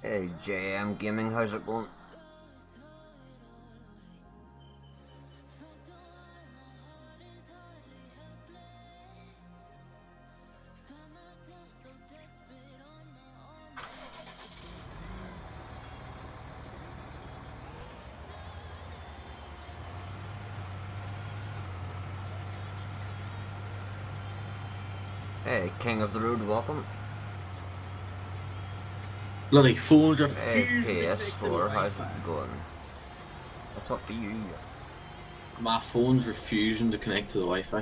Hey JM Gaming, how's it going? Hey, King of the Road, welcome. Bloody phones are Hey, fusing PS4, how's it going? What's up to you? My phone's refusing to connect to the Wi-Fi.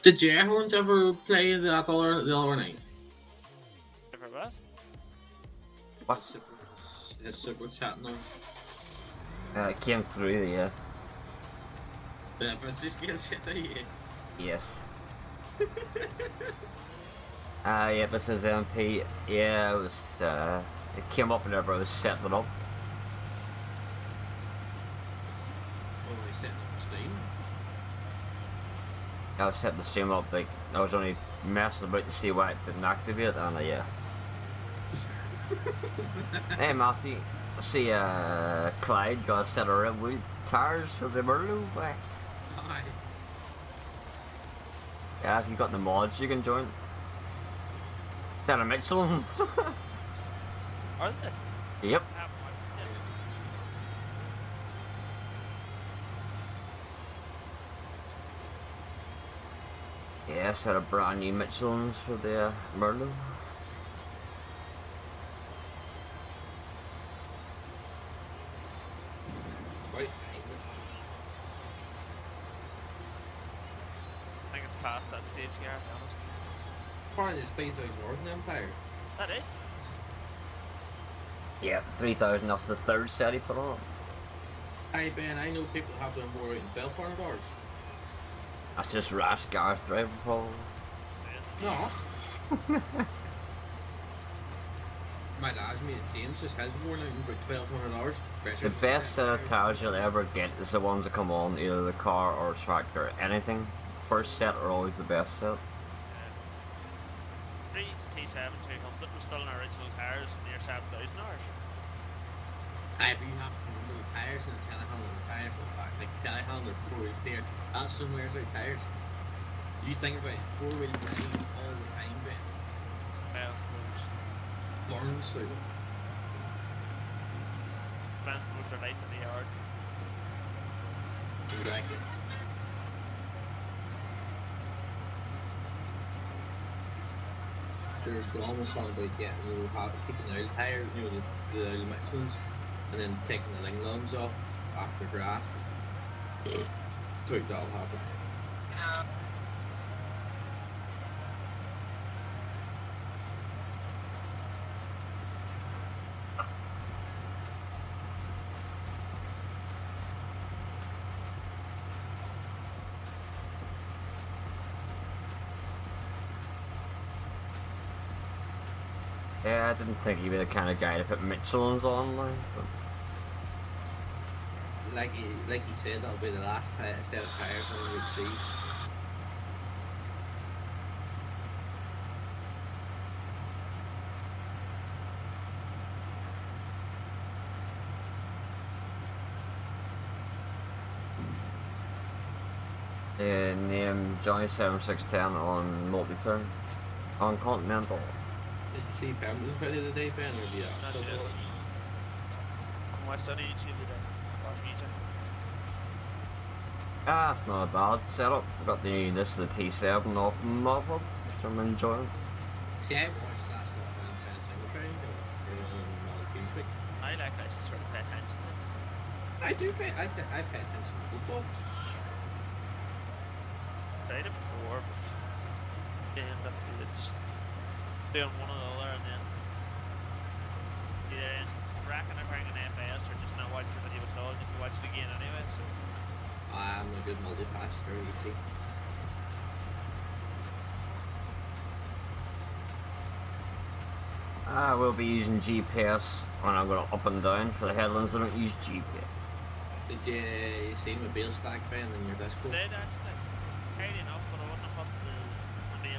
Did you everyone ever play the other night? Ever what? What's It's super chat noise. it came through, yeah. But it's just getting shit out here. Yes. Yeah, but says MP, yeah, it was, it came up whenever I was setting it up. Oh, they setting up Steam. I was setting the stream up, like, I was only messing about to see why it didn't activate, and yeah. Hey Matthew, I see Clyde got a set of red wheel tires for the Merlot, why? Hi. Yeah, if you got the mods you can join. Set of Michelin. Are they? Yep. I haven't watched it yet. Yeah, set of brand new Michelins for the Merlot. Right. I think it's past that stage, Gareth, to be honest. Apparently it's 3,000 Northern Empire. That it? Yeah, 3,000, that's the third set he put on. Hey Ben, I know people have them more out in Belfort and ours. That's just rash Gareth driving probably. No. My dad's mate James just has worn out in about 1,200 hours. The best set of tires you'll ever get is the ones that come on either the car or tractor. Anything. First set are always the best set. Reed's T7 200 was still in original tires near 7,000 hours. Aye, but you have to remember the tires and the telehandler and the tires from the back. Like the telehandler, four-wheel steer, that's some wears out tires. You think about it, four-wheel drive all the time, but Well, I suppose. burns out. Spent most of their life in the yard. Exactly. Sure, John was talking about getting, taking the oil tires, the oil Michelins, and then taking the linglons off after grass. Doubt that'll happen. Yeah, I didn't think he'd be the kind of guy to put Michelin's on, like, but Like he said, that'll be the last set of tires on the see. name Johnny7610 on multiplayer. On Continental. Did you see Pemberton Friday today, Ben, or do you Not still yet. do it? I watched on YouTube today. About music. Ah, it's not a bad setup. I've got this is the T7 off Motherboard, which I'm enjoying. See, I watched that stuff when I'm playing single player, or on another game week. I like to sort of pay attention to this. I do pay attention to football. Tried it before, but they end up just doing one or the other and then either racking or bringing FS or just not watching the video at all, just to watch it again anyway. So I'm a good multitasker, you see. I will be using GPS when I'm going up and down. For the headlands, I don't use GPS. Did you see my bill stack, Ben, in your Discord? did actually tidy enough, but I wouldn't have put the main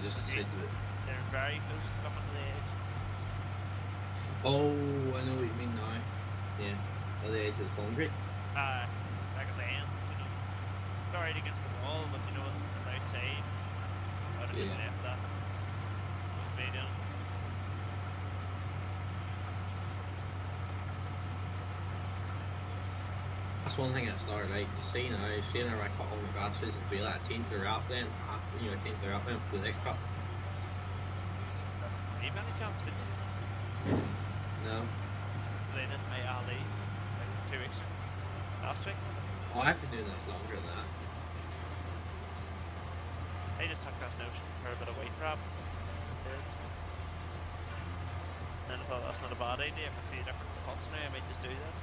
just Okay. said to it. They're very close to coming to the edge. Oh, I know what you mean now. Yeah, on the edge of the concrete. Back at the ends, you know. Not right against the wall, but you know, on the outside. I would have just Yeah. left that. Was made in. That's one thing that's not like to see now. Seeing how I cut all the grasses and be like, change the wrap then, you know, change the wrap then for the next cut. Any chance did No. they did my Ali like 2 weeks ago? Last week? Oh, I've been doing this longer than that. I just took this notion for a bit of weight wrap. And I thought that's not a bad idea. If I see a difference in cuts now, I might just do that.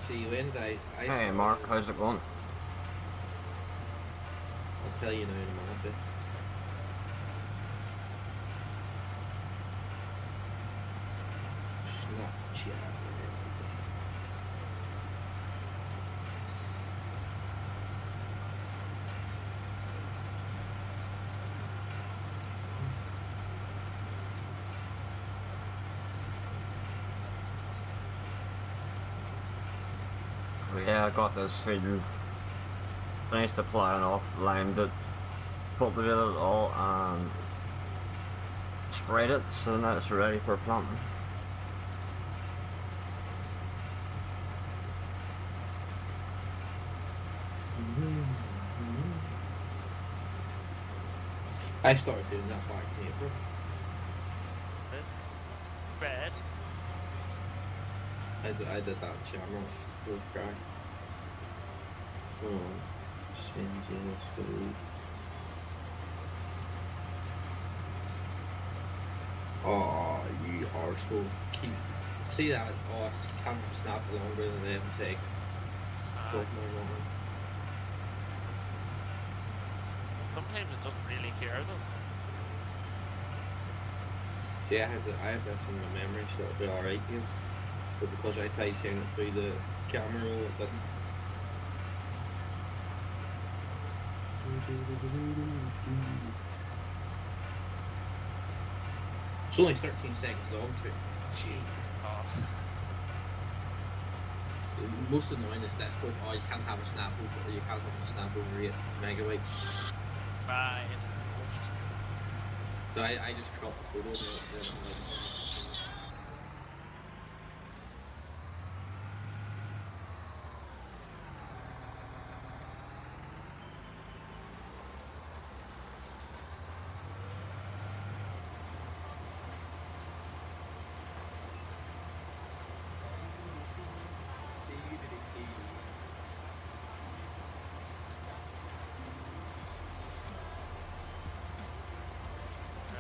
See, when I Hey started- Mark, how's it going? I'll tell you now in a minute. But Snapchat. Yeah, I got this field. Finished applying off, limed it, cultivated it all, and sprayed it, so now it's ready for planting. I started doing that back in April. Red. I did that in Shamrock. Full crack. Oh, change this to. Oh, you arsehole. Keep. See that? Oh, I can't snap longer than them take. Both my long. Sometimes it doesn't really care though. See, I have this in my memory, so it'll be alright here. But because I tried saying it through the camera roll, it didn't. It's only 13 seconds long too. Gee. Oh, The most annoying is this code, oh you can't have a snap over, or you can't have a snap over 8 megabytes. right. So I just cropped the photo then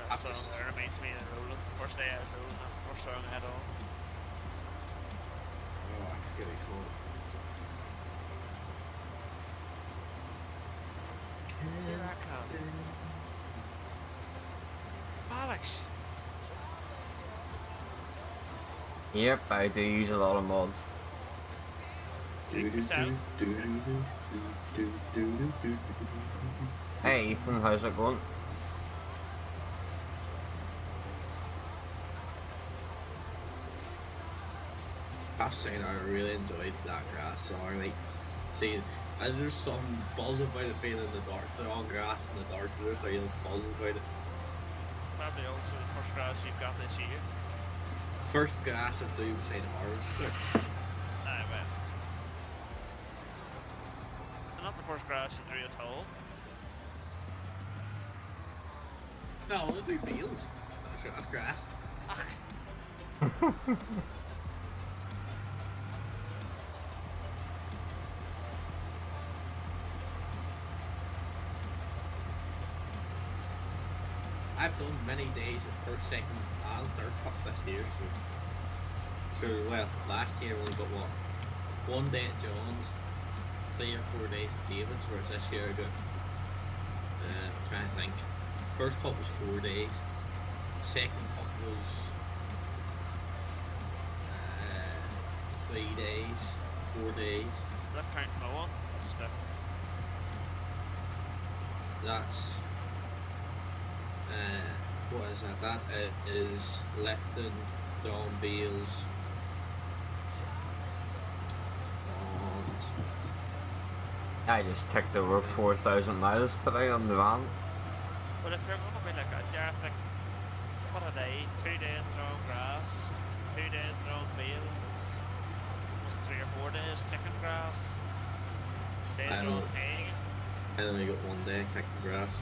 That song there reminds me of rolling. First day I was rolling, that's the first song I had on. oh, I forget what you call it. Here I come. Alex! Yep, I do use a lot of mods. Hey Ethan, how's it going? I have to say I really enjoyed that grass song. Like, see, there's some buzz about it being in the dark. They're all grass in the dark. There's a real buzz about it. Probably also the first grass you've got this year. First grass I do beside the harvester. I bet. Not the first grass you drew at all. No, I do beals. That's grass. I've done many days of first, second, and third cut this year. So well, last year I only got what? 1 day at John's, 3 or 4 days at David's, whereas this year I got, I'm trying to think. First cut was 4 days, second cut was 3 days, 4 days. Does that count no one? Or just that? That's What is that? That is lifting dumbbells and I just ticked over 4,000 miles today on the van. But if you're gonna be like a like, what a day, 2 days throwing grass, 2 days throwing bales, 3 or 4 days kicking grass, days I throwing don't- hay, I only got one day kicking grass.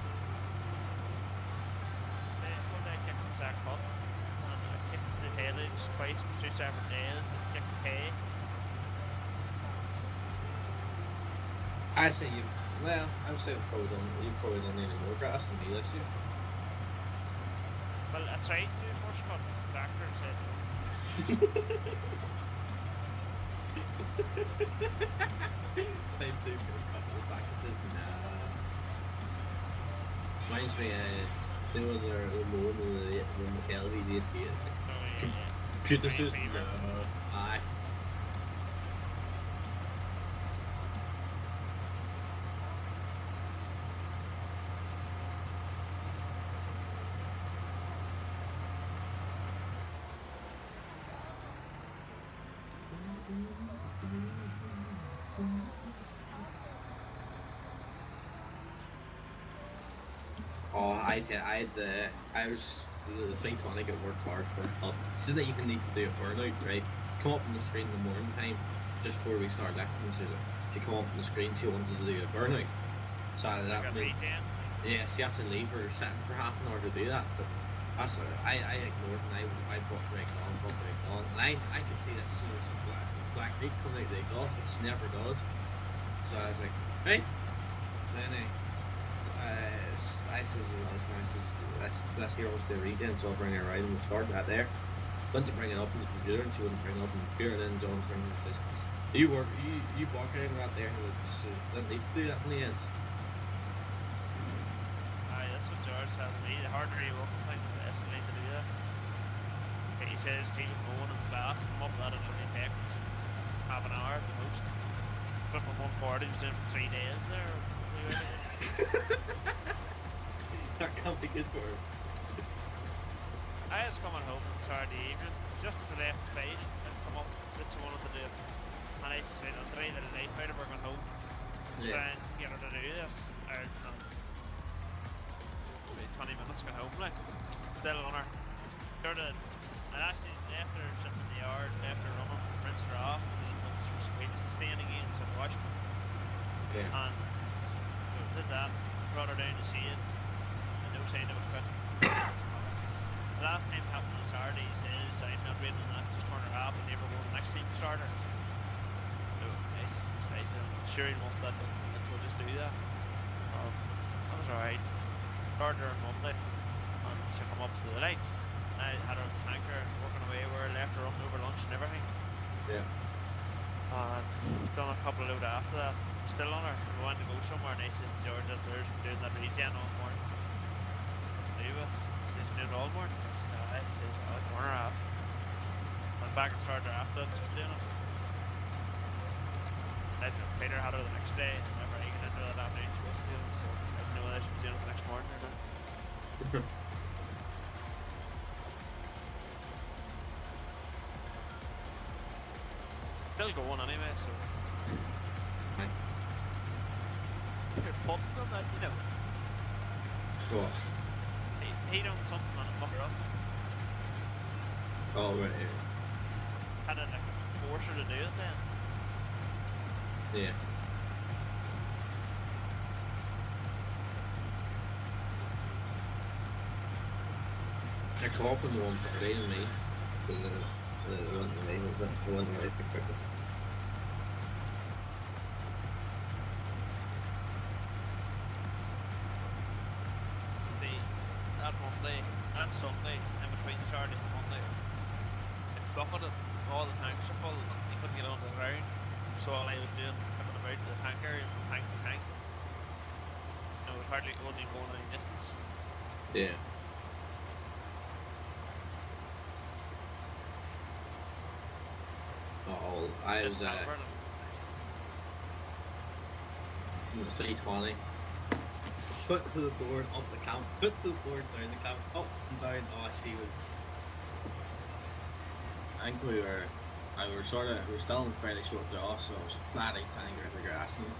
1 day kicking sack hut, and I kicked the haylage twice, 2 separate days, and kicked hay. I say you. Well, I would say you've probably done any more grass than me this year. Well, I tried to do first cut, the tractor said no. Time to go a couple of packages. Nah. Reminds me, they were there mowing the McKelvey DT. Oh yeah, yeah. Computer Green system. fever. Aye. Oh, I was the 320 get worked hard for help. So they even need to do a burnout, right? Come up on the screen in the morning time, just before we start lifting. She come up on the screen, she wanted to do a burnout. So that Got meant, regen. yes, you have to leave her setting for half an hour to do that. But that's I ignored and I brought brake on, and I could see that some black meat coming out of the exhaust, which never does. So I was like, right. Then I says, let's hear what's the regen, so I'll bring it right and we'll start that there. Went to bring it up in the computer and she wouldn't bring it up in the computer, and then John bringing the assistance. You walk out of that there and didn't need to do that in the end. Aye, that's what George said to me. The harder you work, the less you need to do that. He says keep going in class, come up with that, it only take half an hour at the most. But from 140 was doing for 3 days there. That can't be good for her. I was coming home on Saturday evening, just as I left the fight and come up that she wanted to do it. And I said, I'll try the life out of her going home. Try and get her to do this. Maybe 20 minutes going home, like. Still on her. Sort of, I actually left her sitting in the yard, left her running, rinsed her off, and then once she was waiting to stay in again, so I watched her. Yeah. And did that, brought her down to see it, and no sign of it quit. The last time it happened on Saturday, he says, I'm not reading that, just turn her off and never go the next time to start her. So, nice, I'm sure he wants that, so we'll just do that. That was alright. Started her on Monday, and she come up to the light. I had her on the tanker, working away where I left her running over lunch and everything. Yeah. And done a couple of load after that. Still on her. We wanted to go somewhere, and I said to George that there's doing that regen all morning. Do it. He says, doing it all morning. I says, alright. He says, I'll turn her off. Went back and started her after that, just doing it. Then Peter had her the next day, and whenever I get into that afternoon, she wasn't doing it, so I didn't know whether she was doing it the next morning or not. Still going anyway, so. Right. You're pumping on that, you know. What? He done something on it, muck her up. Oh, right, Had to like force her to do it then. yeah. I come up in the 130 to me. The one to me was the one that I picked up. That Monday and Sunday, in between Saturday and Monday, it bucketed. All the tanks are full, and he couldn't get onto the ground. So all I was doing, coming about to the tanker, from tank to tank. And it was hardly only going any distance. Yeah. Oh, I was at the 320. foot to the board, up the camp, foot to the board, down the camp, up and down. Oh, she was. I think we were still in fairly short draw, so it was flat out trying to get the grass now.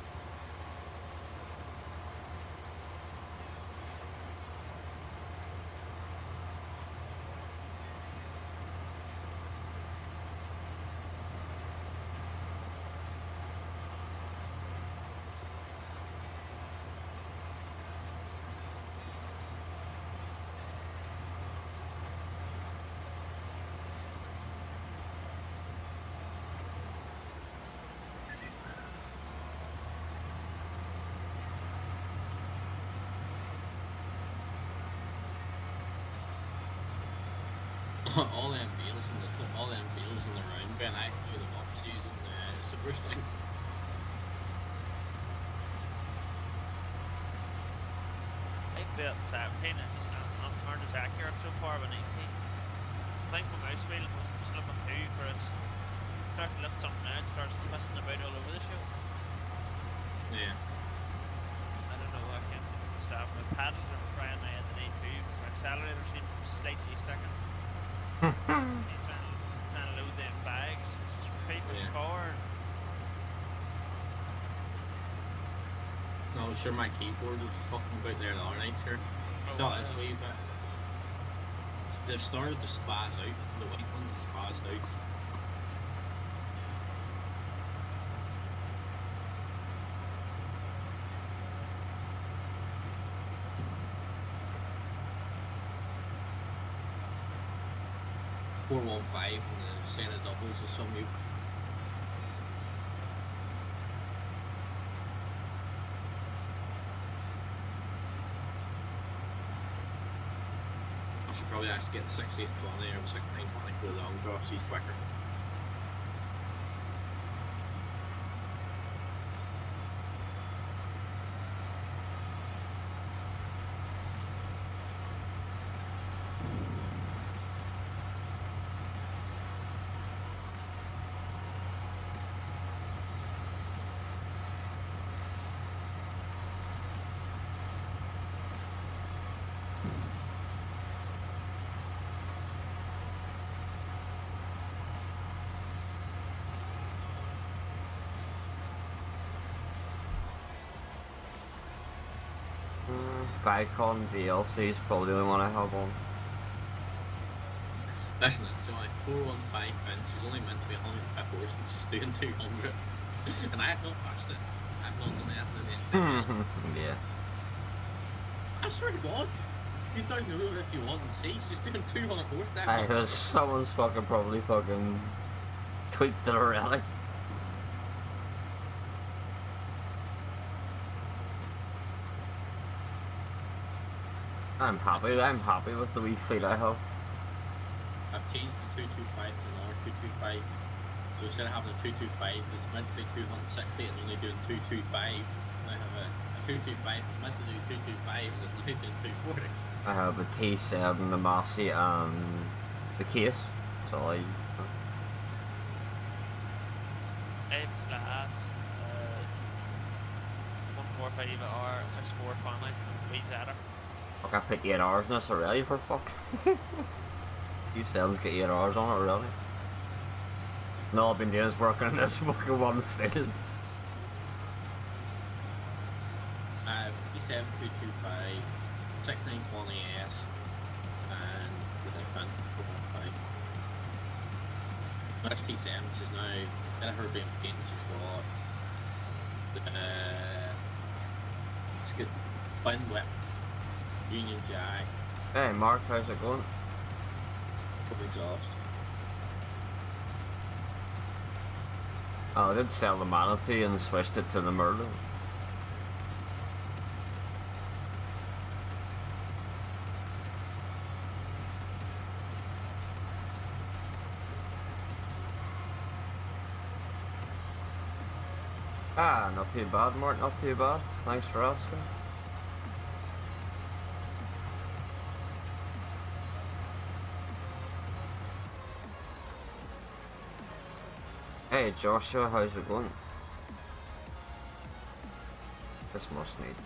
all them wheels in the round, Ben, I threw them up using super strength. I built 17 and just not as accurate so far with 19. I think my mouse wheel was looking too for us. Starts to look something out, starts twisting about all over the show. Yeah. I don't know, I can't stop. My paddles are frying my head today too. My accelerator seems slightly sticking. trying to load them bags. It's just paper car. No, sure my keyboard was fucking about there the other night, sure. So it's a wee bit. They've started to spaz out. The white ones have spazzed out. .415 and the Santa doubles or something. I should probably actually get the 6820 or the 6920 for the long draw, she's quicker. Vicon DLC is probably the only one I have on. Listen, it's only 415 pins, she's only meant to be 150 horse and she's doing 200. And I have not touched it. I've not done anything. Yeah. I swear to God, you down the road if you want and see, she's doing 200 horse there. Because someone's probably tweaked it already. I'm happy with the wee fleet I have. I've changed the 225 to another 225. So instead of having a 225 that's meant to be 260 and only doing 225, I have a 225 that's meant to do 225 and it's now doing 240. I have a T7, the Massey and the case. So I class 145R 64 family Zeta. I put 8 hours in this already, for fuck's sake. T7's got 8 hours on it already. And all I've been doing is working in this fucking one field. T7 225, 6920S, and with a pin 415. That's T7, which is now, instead of her being painted, she's got it's got bind whip, Union Jack. Hey Mark, how's it going? Couple exhaust. Oh, I did sell the Manatee and switched it to the Merlin. Ah, not too bad, Mark, not too bad. Thanks for asking. Hey Joshua, how's it going? This must need.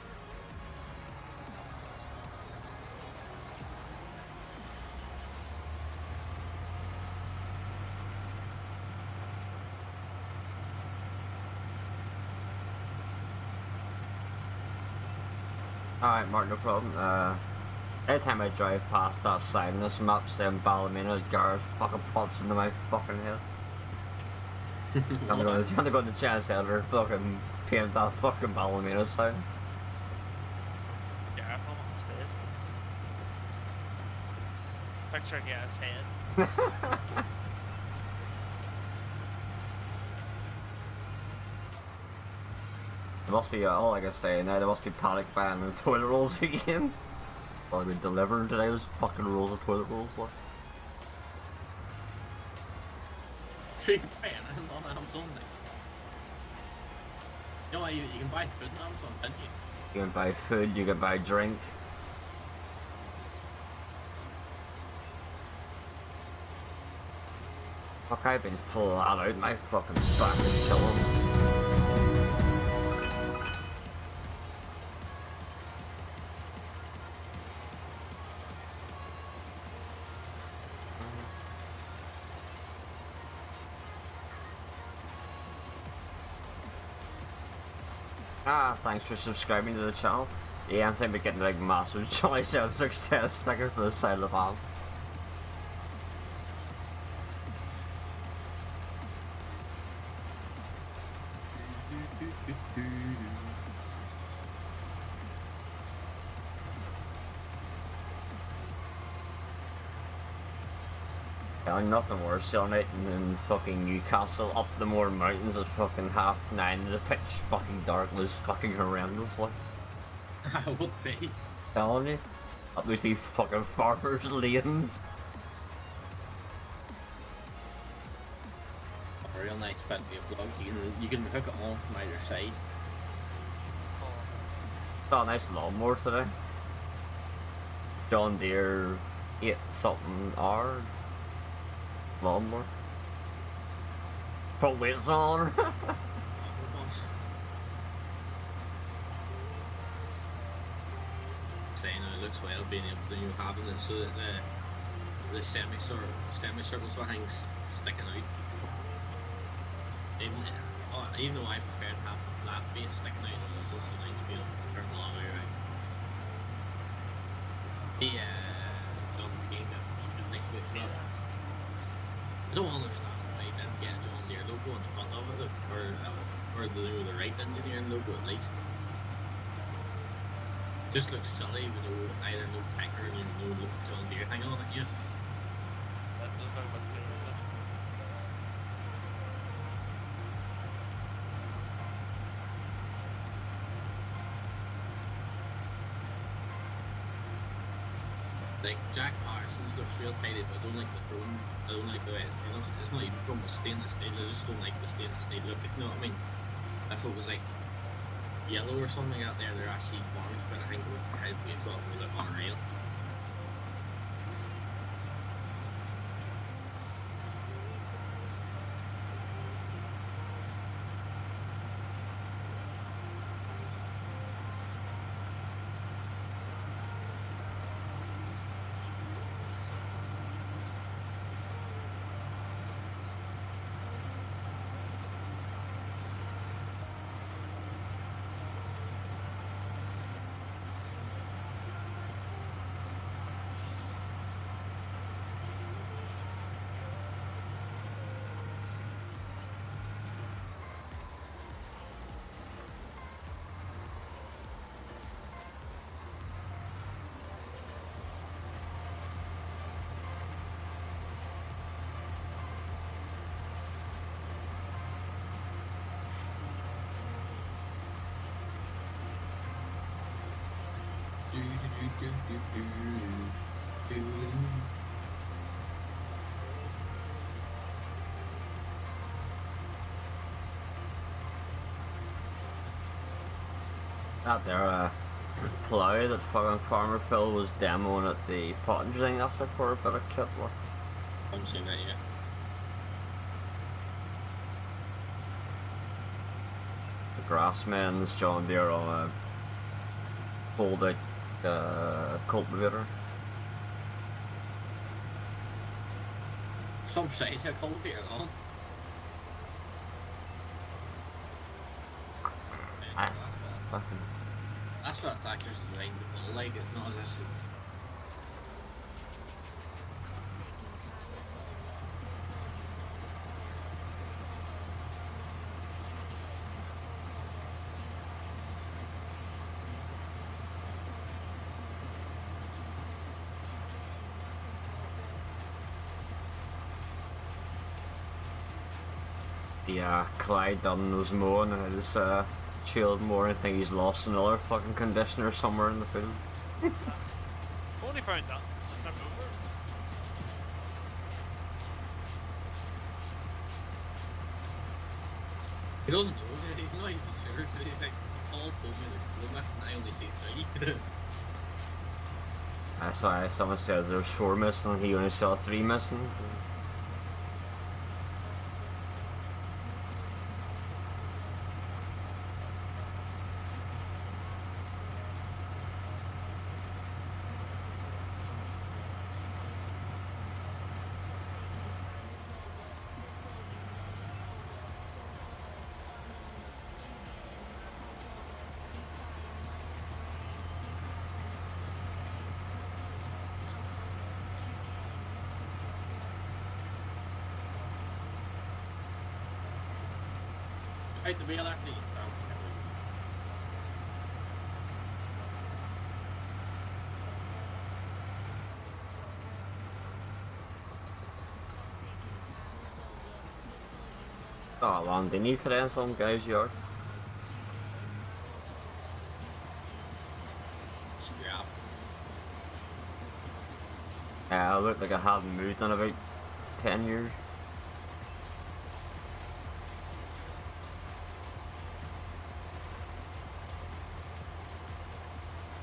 Alright, Mark, no problem. Anytime I drive past that sign in this map saying Ballymena, Gareth fucking pops into my fucking head. I'm gonna go to the chance editor, fucking paint that fucking Ballymena sign. Careful instead. Picture Gareth's head. There must be, all I can say now, there must be panic buying the toilet rolls again. Well, I've been delivering today, those fucking rolls of toilet rolls, like. So you can buy it on Amazon. You know, you can buy food on Amazon, can't you? You can buy food, you can buy drink. Fuck, I've been flat out, my fucking back is killing me. Thanks for subscribing to the channel. Yeah, I'm thinking of getting like massive Johnny 7610 sticker for the side of the van. Yeah, nothing worse on it than fucking Newcastle up the Moor Mountains at fucking 9:30 in the pitch fucking dark was fucking horrendous, like. I would be. Telling you. Up these be fucking farmers' lanes. A real nice fit plug. You can hook it on from either side. Got a nice lawnmower today. John Deere 8 something R lawnmower. Probably it's on her. Saying it looks well being able to having it so that the semicircle sort of things sticking out. Even though I prefer to have the flat base sticking out, it's also nice to be able to turn the long way around. John Deere like with I don't understand why they didn't get a John Deere logo on the front of it, or the right engineering logo at least. Just looks silly with either no tanker or no John Deere thing on it, yeah. That does look like a Like Jack Parsons looks real tidy, but I don't like the chrome. I don't like the way it's not even chrome, it's stainless steel. I just don't like the stainless steel look. You know what I mean? If it was like yellow or something out there, they're actually formed, but I think it would look unreal. That there, plough that fucking Farmer Phil was demoing at the potting thing, that's like for a bit of kit, like. I haven't seen that yet. The Grassman's John Deere on a fold-out cultivator. Some size I called here on. Fucking. That's That's what Factor's designed to feel like. It's not as if it's. Yeah, Clyde done those mowing and his chilled more. I think he's lost another fucking conditioner somewhere in the field. Only found that since I'm over. He doesn't know. He's not even sure. So he's like, Paul told me there's 4 missing. I only see 3. That's why someone says there's 4 missing and he only saw 3 missing. Right, the real after you. Oh, long beneath it in some guy's yard. Scrap. Yeah, I look like I haven't moved in about 10 years.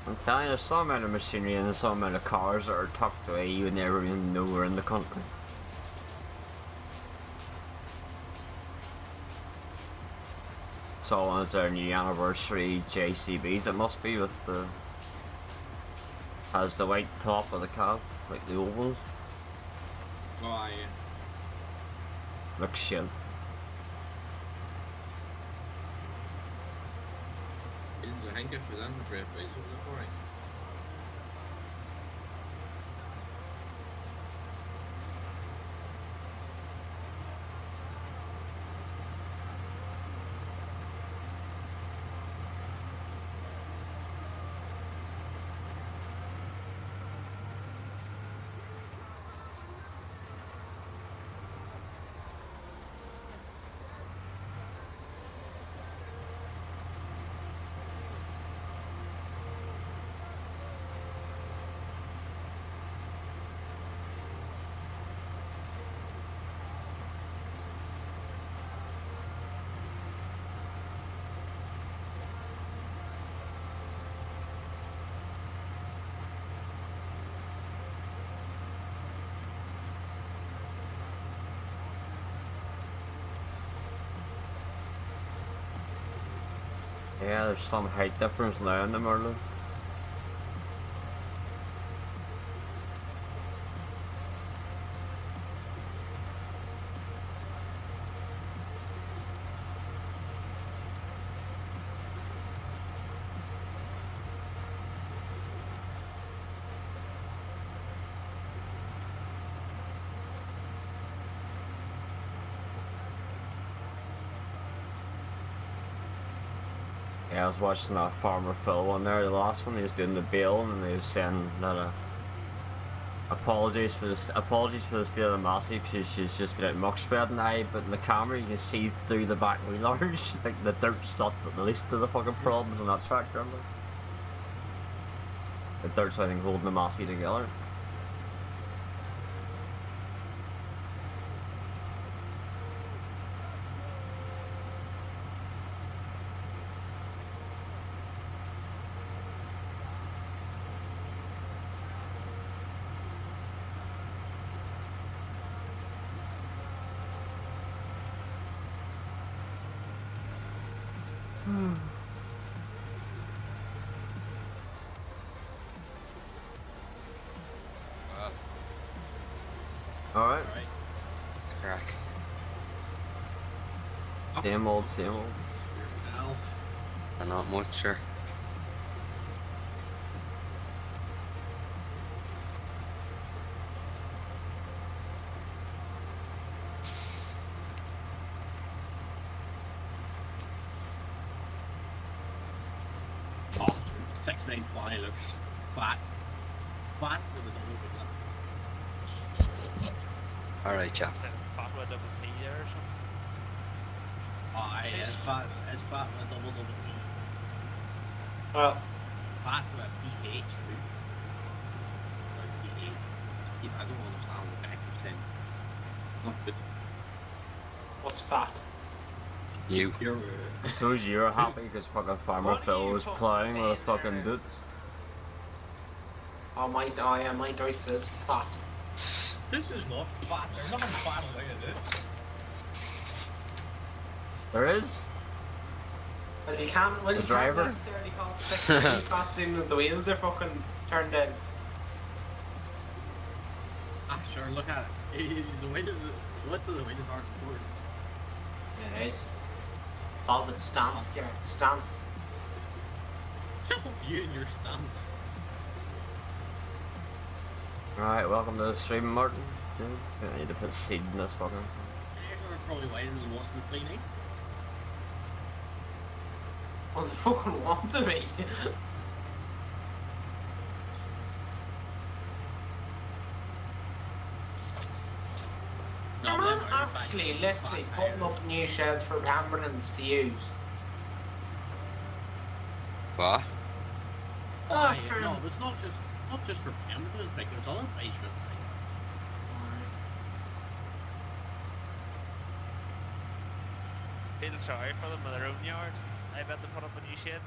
I'm telling you, there's some amount of machinery and there's some amount of cars that are tucked away you would never even know were in the country. Saw one of their new anniversary JCBs, it must be, with the... has the white top of the cab, like the old ones. Oh, yeah. Looks shit. Isn't the handkerchief for them, the breath, right? So look alright. Yeah, there's some height difference now in the Merlin. Yeah, I was watching that Farmer Phil one there, the last one. He was doing the bail and he was saying that apologies for the state of the Massey because she's just been out muck spreading. But in the camera you can see through the back wheel arch, like the dirt's not the least of the fucking problems on that tractor. The dirt's, I think, holding the Massey together. Alright. What's the crack? Same old, same old. Yourself. Not much, sure. 6920 looks fat. Fat with a double bit. Alright, chap. Instead of fat with a double T there or something. Oh, it's fat with a double T. Well, Fat with a PH too. Like PH. I don't understand what the heck you're saying. Not good. what's fat? You. You're So you're happy because fucking Farmer What are Phil you was fucking playing with a saying fucking there? boot. Oh yeah, my Deutsch says fat. This is not fat. There's nothing fat about this. There is? Well, you can't. Well, The you driver? can't necessarily call it fat, seeing as the wheels are fucking turned in. sure, look at it. The way what the way is hard to work. It is. All of its stance, yeah, stance. Shut up, you and your stance. Alright, welcome to the stream, Martin. Dude, I need to put seed in this fucking. Tires are probably wider than the Wasp and Fleeny. Well, they fucking want to be. No, I'm them not are actually fat literally putting tires. up new sheds for ambulance to use. What? Oh, Aye, fair no, enough. but it's not just for ambulance, like there's other ways for it. Feel sorry for them in their own yard. I bet they put up a new shed.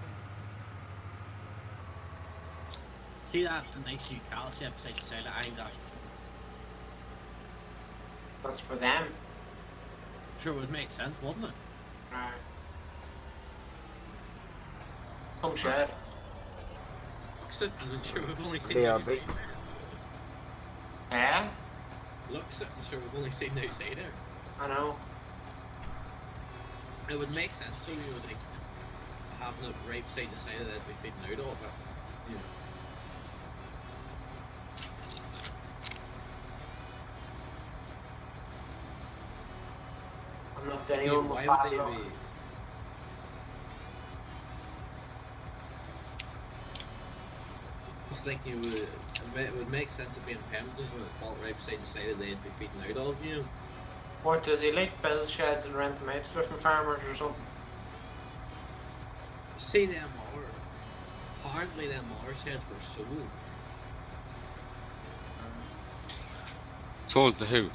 See that nice new callus you beside the side of I got. That's for them. Sure would make sense, wouldn't it? Right. Some shed. Looks it, and sure we've only seen Yeah, the outside. Yeah, Looks it, and sure we've only seen the outside there. I know. It would make sense, so we would like having it right beside the side that it'd be feeding out of, but you know. I'm not the Yeah, only why one. would they be? Just like it would make sense of being permanent when it felt right beside the side that they'd be feeding out of, you know. What does he like? Build sheds and rent them out to different farmers or something? See them more. Apparently them more sheds were sold. Sold to who?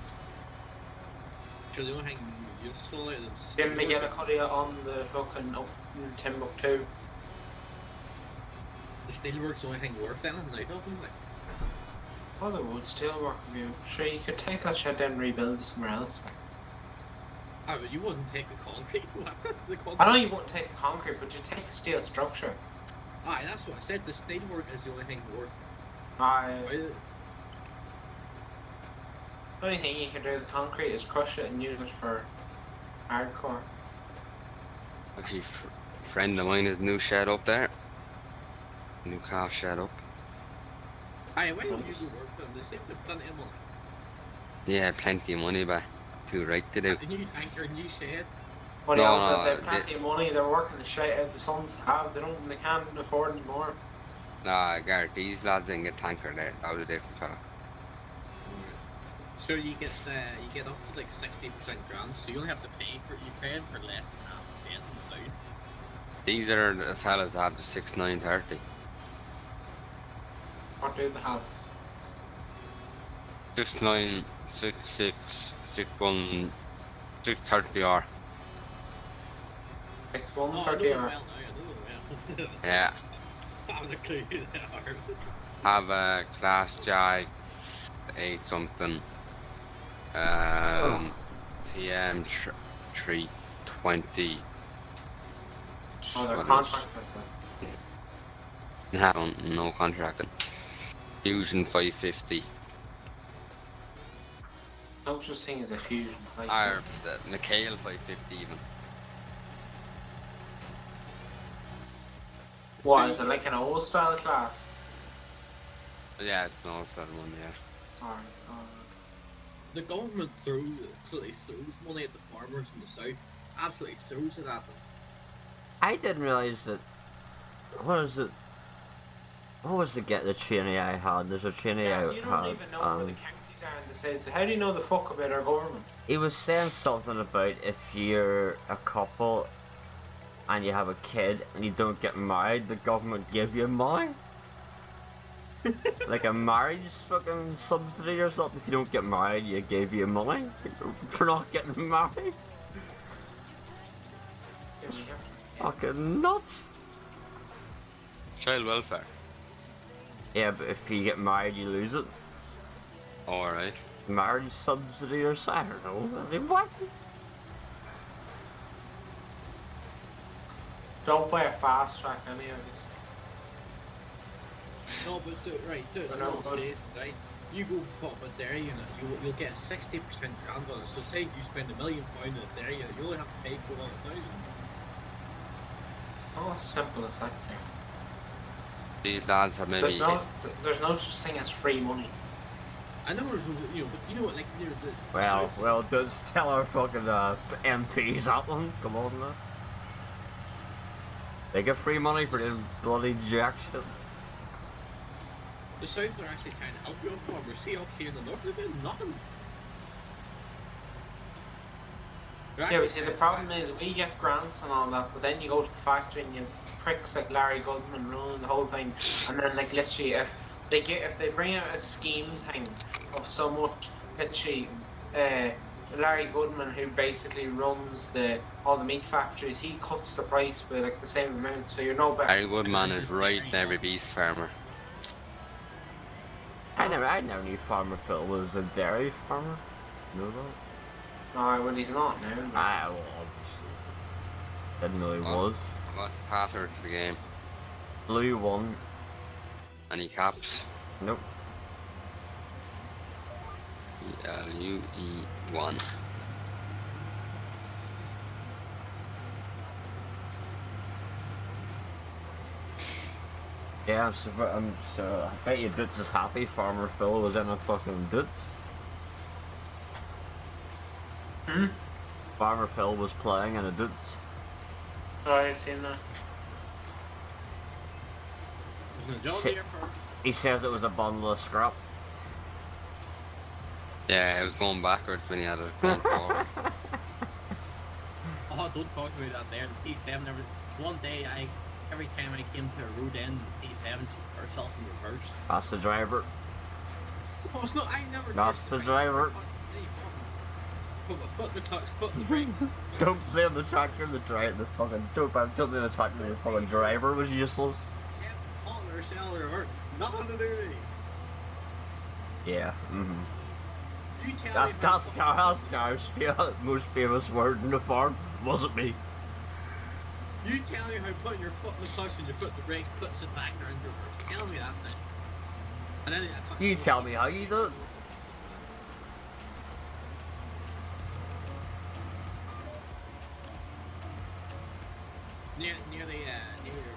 Sure, the only thing useful out of them is Jim McGillicuddy on the fucking up in Timbuktu. the steelwork's the only thing worth anything out of them, like. Oh, they would still work with you. Sure, you could take that shed down and rebuild it somewhere else. Ah, but you wouldn't take the concrete. The concrete. I know you wouldn't take the concrete, but you take the steel structure. Aye, that's what I said. The steelwork is the only thing worth. The only thing you can do with the concrete is crush it and use it for hardcore. Actually, friend of mine has a new shed up there. New calf shed up. Aye, why don't you use the work for them? They seem to have plenty of money. Yeah, plenty of money, but too right to do. A new tanker, a new shed. Well, No, yeah, they've they- plenty of money. They're working the shit out the sons have. They can't afford anymore. Nah, Garrett, these lads didn't get tanker there. That was a different fella. So you get up to like 60% grants, so you only have to pay for less than half the shed on the side. These are the fellas that have the 6930. What do they have? 69, 66, 61, 630R. 6-1, Oh, I know 30 them or... well now, I know them well. Yeah. I haven't a clue who they are. Have a class jag 8 something. TM 320. Oh, they're What contracted. No contracting. Fusion 550. No such thing as a fusion. Like, Or the Mikhail 550 even. what, is it like an old style class? Yeah, it's an old style one, yeah. Alright, The government absolutely throws money at the farmers in the south. Absolutely throws it at them. I didn't realize that. What is it? What was the trainee I had? There's a trainee Yeah, I you don't had. even know where the counties are in the States. How do you know the fuck about our government? He was saying something about if you're a couple and you have a kid and you don't get married, the government give you money. Like a marriage fucking subsidy or something. If you don't get married, you give you money for not getting married. Yeah, we have to- Fucking nuts. Child welfare. Yeah, but if you get married, you lose it. Alright. Marriage subsidy or something. I don't know. I mean, what? Don't buy a fast track any of these. No, but right, But so no, what but- it is, right? You go pop a dairy unit, you'll get a 60% grant on it. So say you spend £1 million on a dairy unit, you only have to pay 400,000. Oh, as simple as that thing. These lads have maybe. There's no such thing as free money. I know there's, you know, but you know what, like, near the Well, south, well, does tell our fucking MPs that one. Come on now. They get free money for this bloody jack shit. the south are actually trying to help you farmers. See up here in the north, they're doing nothing. They're Yeah, actually but see, the trying- problem is we get grants and all that, but then you go to the factory and you pricks like Larry Goodman ruin the whole thing, and then like literally if they bring out a scheme thing of so much, literally, Larry Goodman, who basically runs all the meat factories, he cuts the price by like the same amount, so you're no better. Harry Goodman is right in every beef farmer. I never knew Farmer Phil was a dairy farmer. Know that? No, well he's not now. But I well, obviously. Didn't know he was. What's the password for the game? Blue one. Any caps? Nope. ELUE1. Yeah, so I bet you Dutz is happy Farmer Phil was in a fucking Dutz. Hmm? Farmer Phil was playing in a Dutz. Oh, I've seen that. There's no job Sit. here for. He says it was a bundle of scrap. Yeah, it was going backwards when he had it going forward. Oh, don't talk about that there. The T7 never. One day, every time I came to a road end, the T7 put herself in reverse. That's the driver. Oh, it's not. I never. That's touched the brake. driver. Put my foot in the clutch, foot in the brake. Don't blame the tractor, the fucking don't blame the tractor, the fucking driver was useless. Kept on or sell or work. Nothing to do with it. Yeah, You tell That's me. Gar's most famous word in the farm. Wasn't me. You tell me how putting your foot in the clutch and your foot in the brake puts the tractor into reverse. Tell me that thing. And then You tell me how you do it. Near the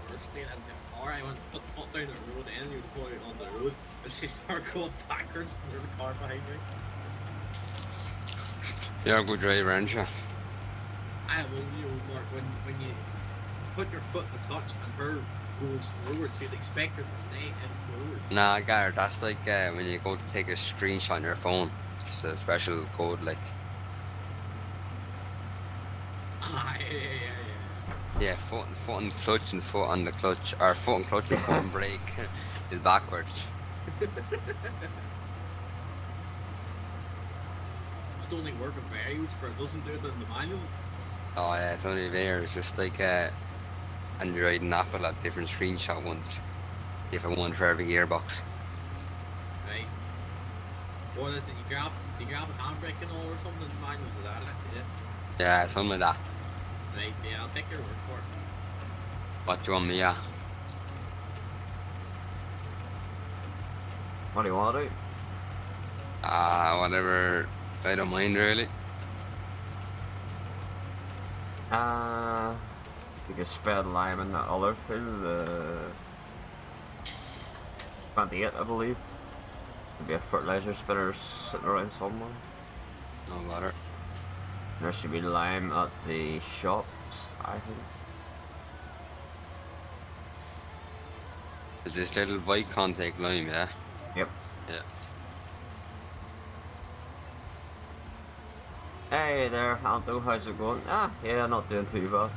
reverse state of the car, I went to put the foot down the road and you deploy it on the road. And she started going backwards and there's a car behind me. You're a good driver, aren't you? I will, you know, Mark, when you put your foot in the clutch and her goes forwards, you'd expect her to stay in forwards. Nah, Gar, that's like when you go to take a screenshot on your phone. It's a special code, like. Ah, yeah. Yeah, foot on clutch and foot on the clutch, or foot on clutch and foot on brake is backwards. Just only work in variables for it doesn't do it in the manuals. Oh yeah, it's only there. It's just like Android and Apple at different screenshot ones. Different one for every gearbox. Right. What is it? You grab a handbrake and all or something in the manuals, is that it? Yeah. Yeah, something like that. Right, yeah, I'll take your word for it. What do you want me at? What do you want to do? Whatever. I don't mind really. You can spread lime in the other field, 28 I believe. There'll be a fertilizer spinner sitting around somewhere. No matter. There should be lime at the shops, I think. Is this little white contact lime, yeah? Yep. Yeah. Hey there, Anto, how's it going? Ah, yeah, not doing too bad.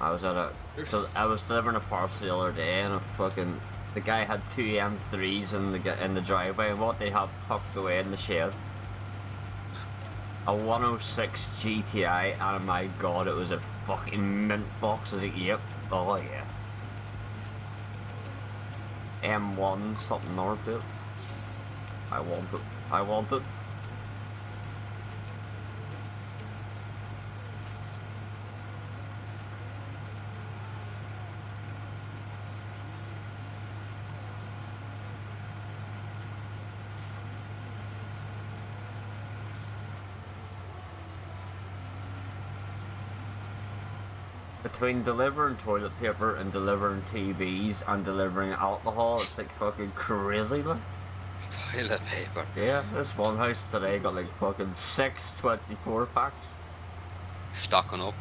I was I was delivering a parcel the other day, and the guy had two M3s in the driveway, and what they had tucked away in the shed, a 106 GTI, and my god, it was a fucking mint box. I was like, yep, oh yeah. M1 something or it. I want it. I want it. Between delivering toilet paper and delivering TVs and delivering alcohol, it's like fucking crazy, like. Toilet paper. Yeah, this one house today got like fucking 6 24 packs. Stocking up.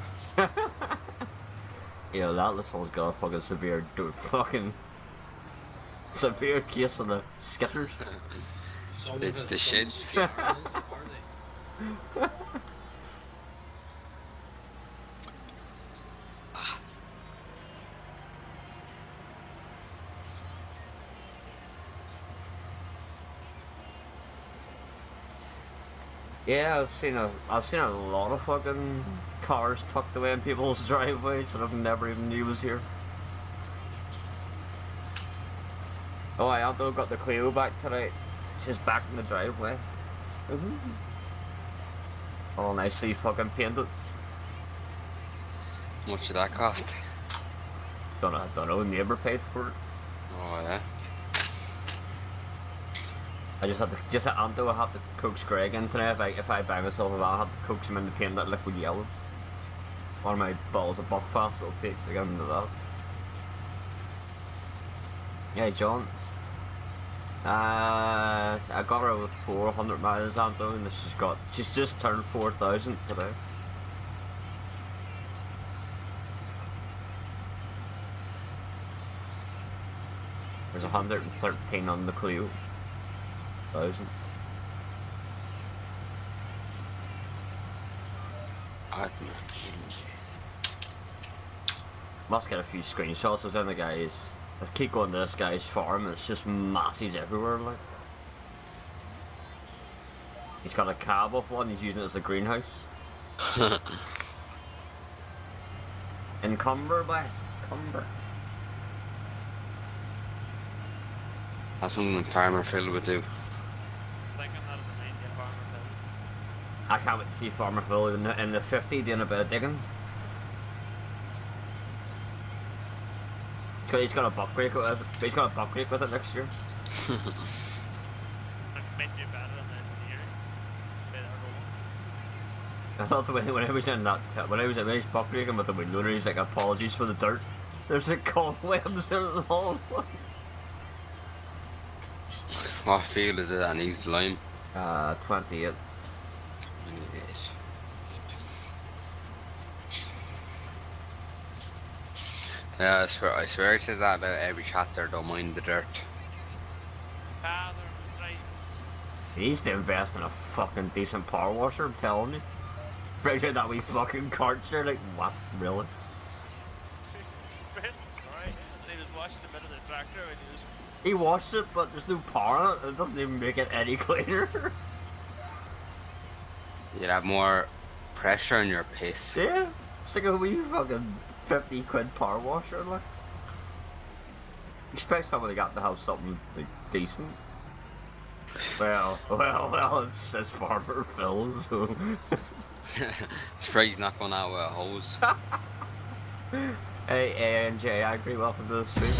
Yeah, that little one's got a fucking severe case of the skitters. The shits. Are they? Yeah, I've seen a lot of fucking cars tucked away in people's driveways that I've never even knew was here. Oh, I also got the Clio back today. She's back in the driveway. All nicely fucking painted. How much did that cost? Don't know. Neighbour paid for it. Oh yeah. I just at Anto, I have to coax Greg in today. If I buy myself a van, I have to coax him into painting that liquid yellow. One of my balls of buckfast will take to get into that. Yeah, John. I got her with 400 miles, Anto, and she's just turned 4,000 today. There's 113 on the Clio. 1,000. Must get a few screenshots. I was in the guy's. I keep going to this guy's farm, and it's just massives everywhere. Like, he's got a cab up one. He's using it as a greenhouse. In Cumber, by Cumber. That's something Farmer Phil would do. Thinking that is the main game farmer thing. I can't wait to see Farmer Phil in the 50 doing a bit of digging. He's got a buck break with it. He's got a buck break with it next year. It might do better than the engineering. I thought when I was in that when I was buck breaking with the wind loader, he's like, apologies for the dirt. There's like cobwebs in it all. What field is it that needs lime? 28. Yeah, I swear it says that about every chapter, don't mind the dirt. Father, right. He needs to invest in a fucking decent power washer, I'm telling you. Brings out that wee fucking cart share, like, what? Really? Right. And he was washing a bit of the tractor and he was... He washed it, but there's no power in it. It doesn't even make it any cleaner. You'd have more pressure on your piss. Yeah, it's like a wee fucking 50 quid power washer, like. Expect somebody got to have something like decent. Well, it's Farmer Phil, so. Spray's not going out with a hose. Hey, ANJ, I agree, welcome to the stream.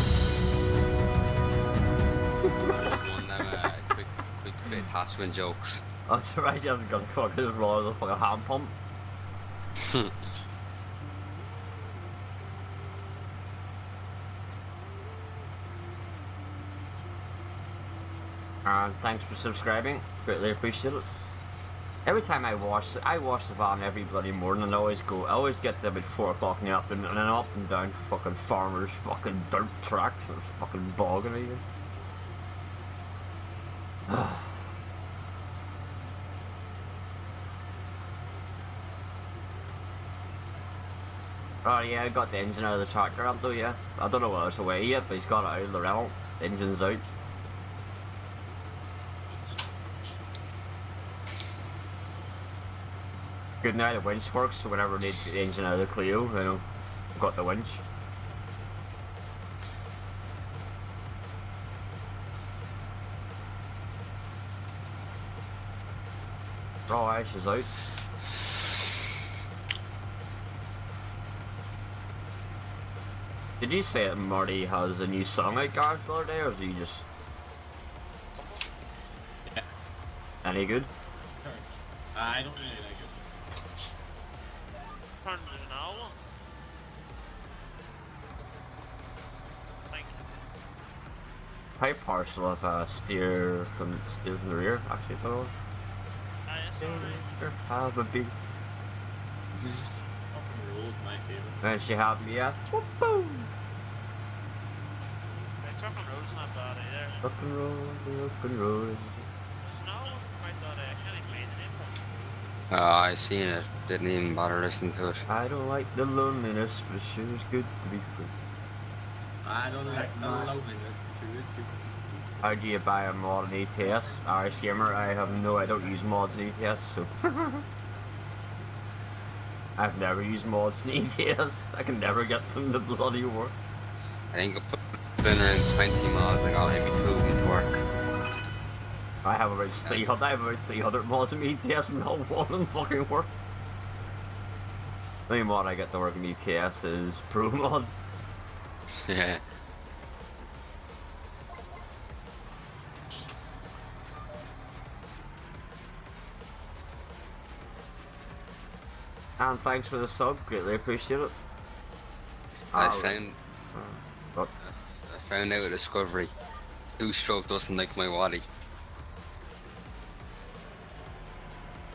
One of them quick fit attachment jokes. I'm surprised he hasn't got a fucking roll of the fucking hand pump. And thanks for subscribing, greatly appreciate it. Every time I wash the van every bloody morning, and I always get there about 4 o'clock in the afternoon, and then up and down fucking farmers, fucking dirt tracks, and it's fucking bogging even. Oh yeah, I got the engine out of the tractor, I'll do, yeah. I don't know whether it's away yet, but he's got it out of the rental. The engine's out. Good now the winch works, so whenever I need the engine out of the Clio, you know, I've got the winch. Oh, Ash is out. Did you say that Marty has a new song out, Gareth, the other day, or is he just... Yeah. Any good? I don't really like it. Turn there's an owl. Thank you. How partial of steer from the rear, actually, I don't know. Have a big... Fucking rules, my favourite. And she had me at boom. Truck and road's not bad either. Rock and roll. There's an owl quite that I can't even read the name of it. I seen it. Didn't even bother listening to it. I don't like the loneliness, but it sure is good to be free. I don't like no loneliness. How do you buy a mod in ETS? Irish gamer, I don't use mods in ETS, so... I've never used mods in ETS. I can never get them to bloody work. I think I put in around 20 mods, like all maybe 2 of them to work. I have about 300 mods in ETS and not one of them fucking work. The only mod I get to work in ETS is Pro Mod. Yeah. And thanks for the sub, greatly appreciate it. I What? found out a discovery. 2-stroke doesn't like my waddy.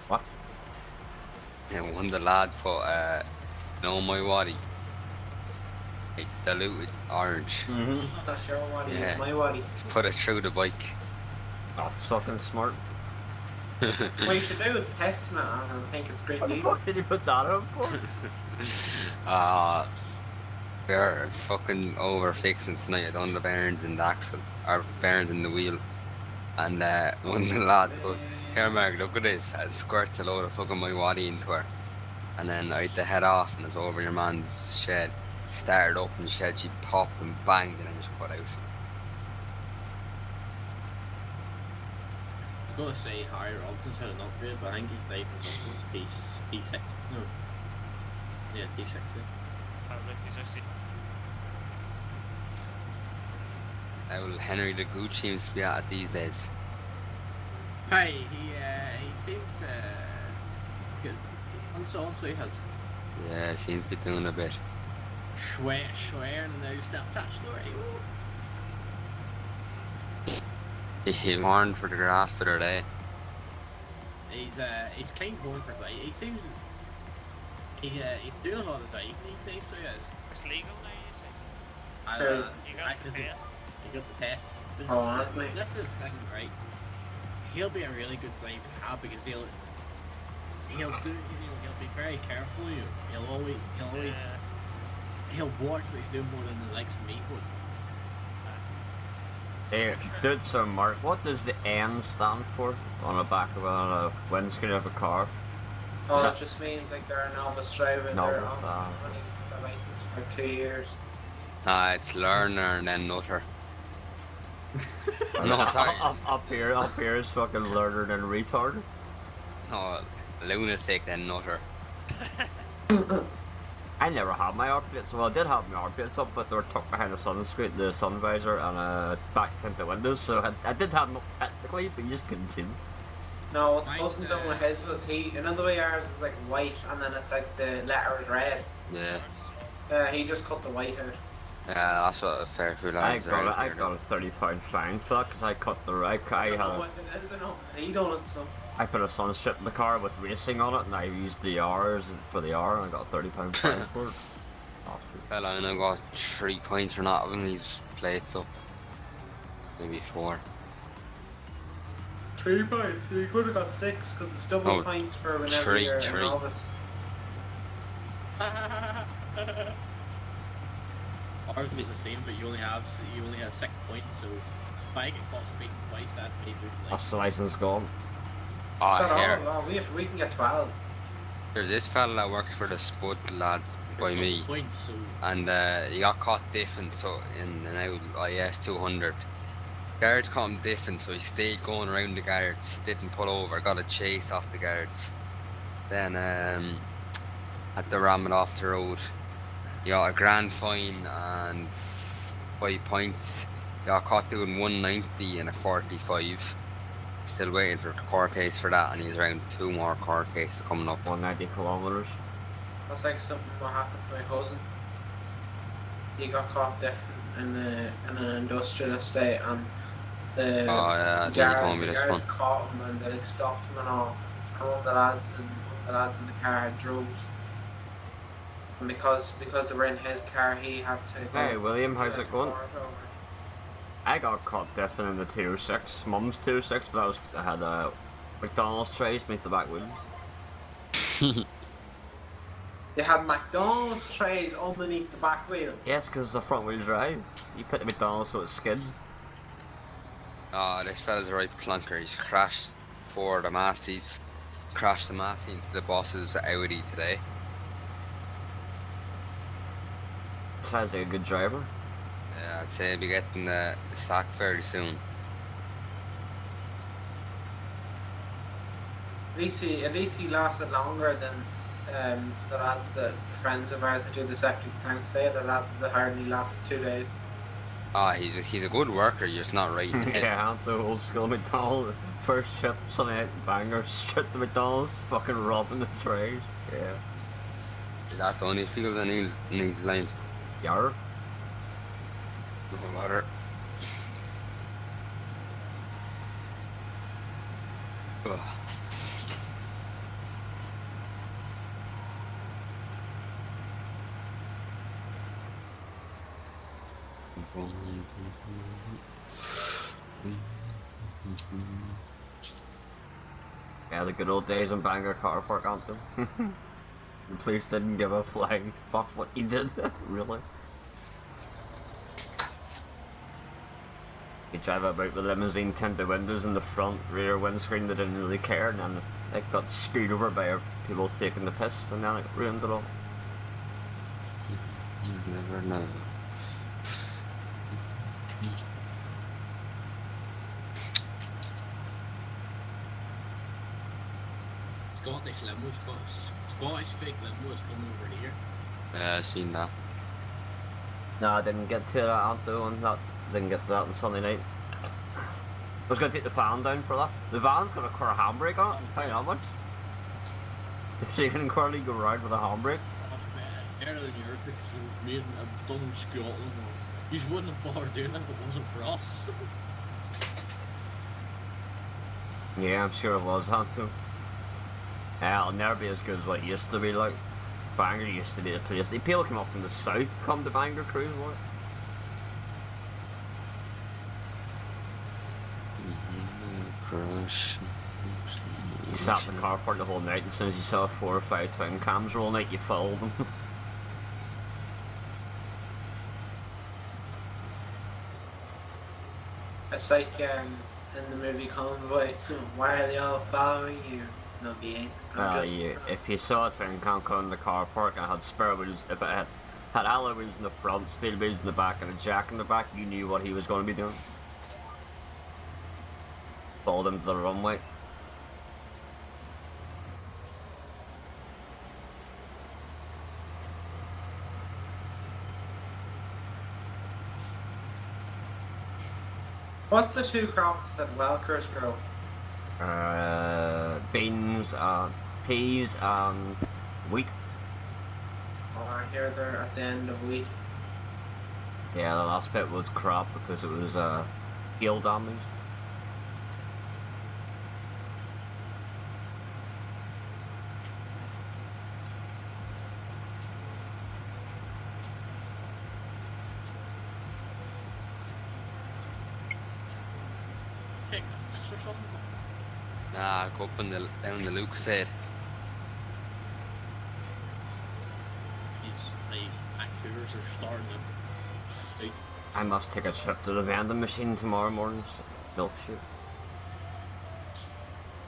What? And one of the lads put my waddy. Like diluted orange. Mm-hmm. That's your waddy, Yeah. my waddy. Put it through the bike. That's fucking smart. What you should do is test it, and I think it's great What the news. fuck did you put that up for? We're fucking over fixing it tonight. I done the bearings in the axle, or bearings in the wheel. And one of the lads goes, "Here, Mark, look at this," and squirts a load of fucking my waddy into her. And then I had to head off, and it's over your man's shed. Started up in the shed, she popped and banged, and then just put out. I was gonna say Harry Robinson's had an upgrade, but I think he's died from T6. No. Yeah, T60. Probably T60. Now Henry the Gooch seems to be at it these days. Hey, he seems to. He's good. Also he has Yeah, seems to be doing a bit. swear and now Snapchat story. He warned for the grass the other day. He's clean going for play. He seems he's doing a lot of diving these days, so he is. It's legal now, you say? You got the test. He got the test. This is the thing, right? He'll be a really good diver to have because he'll be very careful. He'll watch what he's doing more than the likes of me would. Hey, dude, so Mark, what does the N stand for on the back of a windscreen of a car? Oh, it just means like they're a novice driver. They're Novice, on the license for 2 years. It's learner and then nutter. No, sorry. Up here is fucking learner and retarded. No, lunatic then nutter. I never had my arc plates. Well, I did have my arc plates up, but they were tucked behind the sun visor and back into windows. So I did have them up technically, but you just couldn't see them. No, what wasn't done with his was another way ours is like white and then it's like the letters red. Yeah. He just cut the white out. Yeah, that's what a fair few lads I got a £30 fine for that because I cut the right. I What it is, I know. He done it, so. I put a sunstrip in the car with racing on it, and I used the R's for the R, and I got a £30 prize for it. Awesome. Well, I know got 3 points for not having these plates up. Maybe 4. 3 points. You could have got 6 because it's double Oh, points for whenever you're a three. novice. Ours is the same, but you only have 6 points. So if I get caught speaking twice, that may lose That's license. the license gone. Oh, here. We can get 12. There's this fella that works for the Spud lads by me, Points, so and he got caught diffing so in an out IS 200. Guards caught him diffing, so he stayed going around the guards, didn't pull over, got a chase off the guards. Then had to ram it off the road. He got a grand fine and 5 points. He got caught doing 190 and a 45. Still waiting for the court case for that, and he's around 2 more court cases coming up. 190 kilometers. That's like something that happened to my cousin. He got caught deaf in an industrial estate, and the Oh yeah, I think you told me this one. guards caught him and they stopped him and all. And one of the lads in the car had drugs. And because they were in his car, he had to go. Hey William, how's it going? Court over. I got caught diffing in the 206, Mum's 206, but I had McDonald's trays beneath the back wheel. They had McDonald's trays underneath the back wheels. Yes, because it's a front wheel drive. You put the McDonald's so it's skid. Oh, this fella's a right plunker. He's crashed for the Massey's. Crashed the Massey into the boss's Audi today. Sounds like a good driver. Yeah, I'd say he'll be getting the sack fairly soon. At least he lasted longer than the friends of ours that do the septic tanks say. That hardly lasted 2 days. Ah, he's a good worker, you're just not right in the head. Yeah, the old school McDonald's. First trip, Sunday night banger, straight to McDonald's, fucking robbing the trays. Yeah. Is that the only field in his line? Yar. No matter. Ugh. Yeah, the good old days in Bangor car park, aren't they? The police didn't give a flying fuck what he did, really. You drive about with limousine tinted windows in the front, rear windscreen, they didn't really care, and then they got screwed over by people taking the piss, and then it ruined it all. You never know. Scottish fake limos coming over here. Yeah, I seen that. No, I didn't get to that, Anto, and that didn't get to that on Sunday night. I was going to take the fan down for that. The van's got a core handbrake on it, tell you how much. So you can currently go around with a handbrake. That's bad. Better than yours because it was made and it was done in Scotland. You wouldn't have bothered doing that if it wasn't for us. Yeah, I'm sure it was, Anto. Yeah, it'll never be as good as what it used to be like. Bangor used to be the place. The people come up from the south come to Bangor cruise, what? Crush. You sat in the car park the whole night, and as soon as you saw 4 or 5 twin cams rolling out, you followed them. It's like in the movie Convoy. Why are they all following you? No, being. If you saw a twin cam coming in the car park and had spare wheels, if it had alloy wheels in the front, steel wheels in the back, and a jack in the back, you knew what he was going to be doing. Followed him to the runway. What's the 2 crops that Welkers grow? Beans, peas, and wheat. Oh, I hear they're at the end of wheat. Yeah, the last bit was crop because it was hail damage. or something? Nah, I'll go up in down the Luke side. My coolers are starting out. I must take a trip to the vending machine tomorrow morning. Milkshake.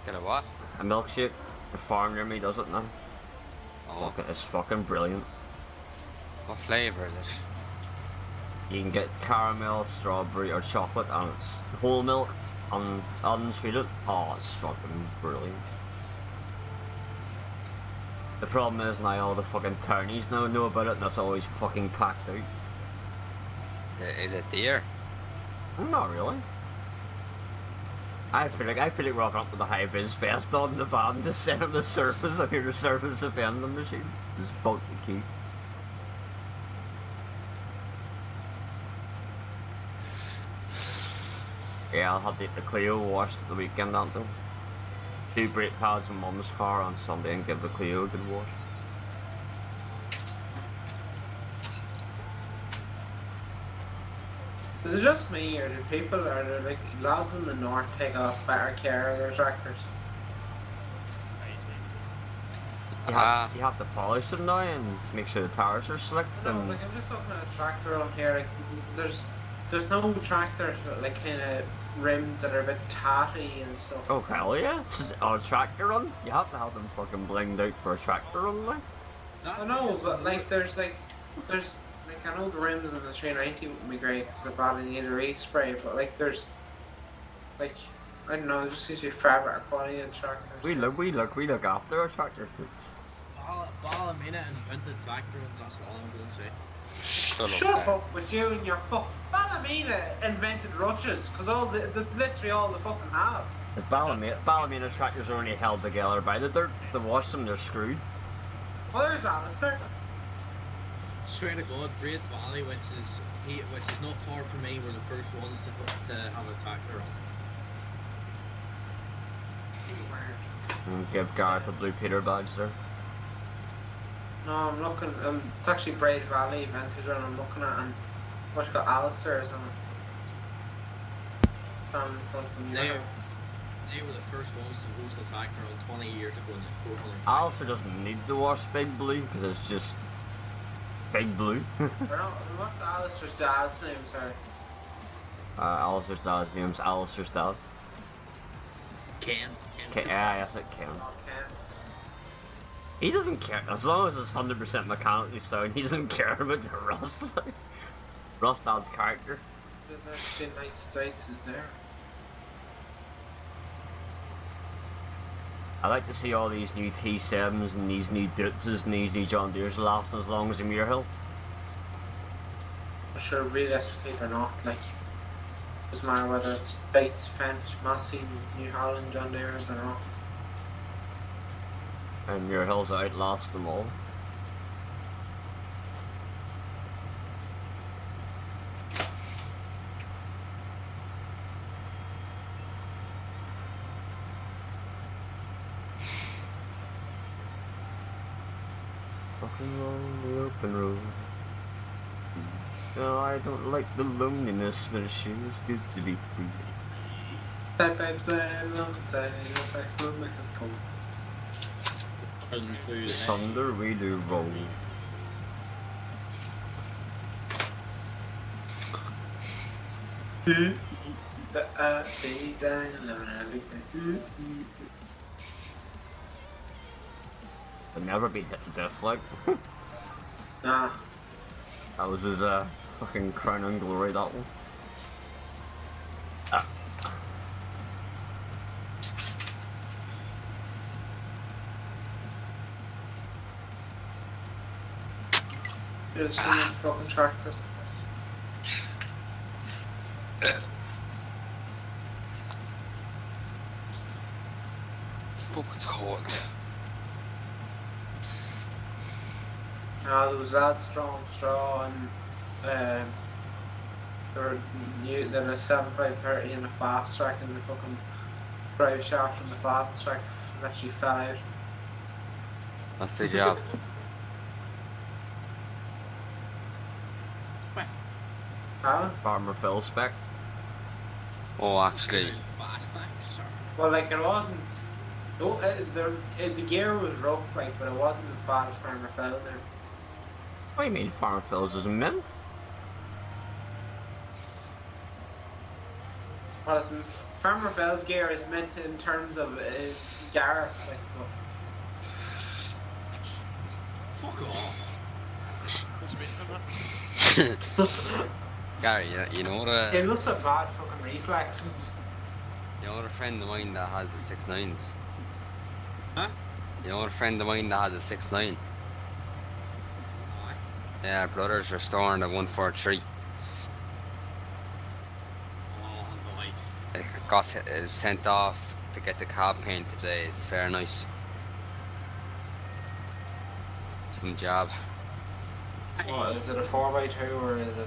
Get a what? A milkshake. The farm near me does it now. Oh, It's fucking brilliant. what flavour is it? You can get caramel, strawberry, or chocolate, and it's whole milk and unsweetened. Oh, it's fucking brilliant. The problem is now all the fucking townies now know about it, and it's always fucking packed out. Is it dear? Not really. I feel like we're walking up to the high vis vest on the van to set up the surface. I hear the surface of vending machine. Just bolt the key. Yeah, I'll have to get the Clio washed at the weekend, Anton. 2 brake pads in Mum's car on Sunday and give the Clio a good wash. Is it just me, or do people, or do like lads in the north take off better care of their tractors? You have to polish them now and make sure the tires are slick. No, And like I'm just looking at a tractor on here. Like there's no tractors with like kind of rims that are a bit tatty and stuff. oh hell yeah, it's a tractor run. You have to have them fucking blinged out for a tractor run, like. I know, but like there's I know the rims on the 390 wouldn't be great because they badly need a respray, but like there's like I don't know, there just seems to be far better quality in tractors. We look after our tractors. Ballymena invented tractor runs, that's all I'm going to say. Shut up with you and your fuck. Ballymena invented rushes because that's literally all they fucking have. The Ballymena tractors are only held together by the dirt. If they wash them, they're screwed. Well, there's Alistair. Swear to God, Great Valley, which is not far from me, were the first ones to have a tractor on. And give Gareth a blue Peter badge there. No, I'm looking. It's actually Braid Valley Vintage, and I'm looking at, and what's got Alistair's on it. Stand in front of me now. They were the first ones to host a tractor on 20 years ago in the 400. Alistair doesn't need to wash Big Blue because it's just Big Blue. What's Alistair's dad's name, sorry? Alistair's dad's name's Alistair's dad. Ken. Yeah, yes, it can. Oh, Ken. He doesn't care as long as it's 100% mechanically sound. He doesn't care about the rust. Rust adds character. There's actually United States is there. I like to see all these new T7s and these new Dutzes and these new John Deere's lasting as long as a Muirhill. I'm sure realistically they're not, like, doesn't matter whether it's Bates, Fench, Massey, New Holland, John Deere's or not. And Muirhills outlast them all. Fucking on the open road. No, I don't like the loneliness, but it's sure is good to be free. That babe's there, long time, it's like we'll make it cool. The thunder we do roll. I'll never be hit to death like. Nah. That was his fucking crown and glory, that one. Just a fucking tractor. Fuck, it's cold. There was lads throwing straw and they're a 7530 in the fast track and the fucking drive shaft in the fast track actually fell out. That's the job. Huh? Farmer Phil spec. Oh, actually, aspects, or Well, like it wasn't. The gear was rough, like, but it wasn't as bad as Farmer Fell there. What do you mean Farm Fills was mint? Well, Farmer Fell's gear is meant in terms of Garrett's, like. fuck off. What's written on that? Gary, you know He the must have bad fucking reflexes. a friend of mine that has the 6.9s. Huh? You know a friend of mine that has a 6.9. Aye. Yeah, brothers restoring the 143. Oh, nice. It got sent off to get the cab paint today. It's fair nice. Some job. What, is it a 4x2 or is it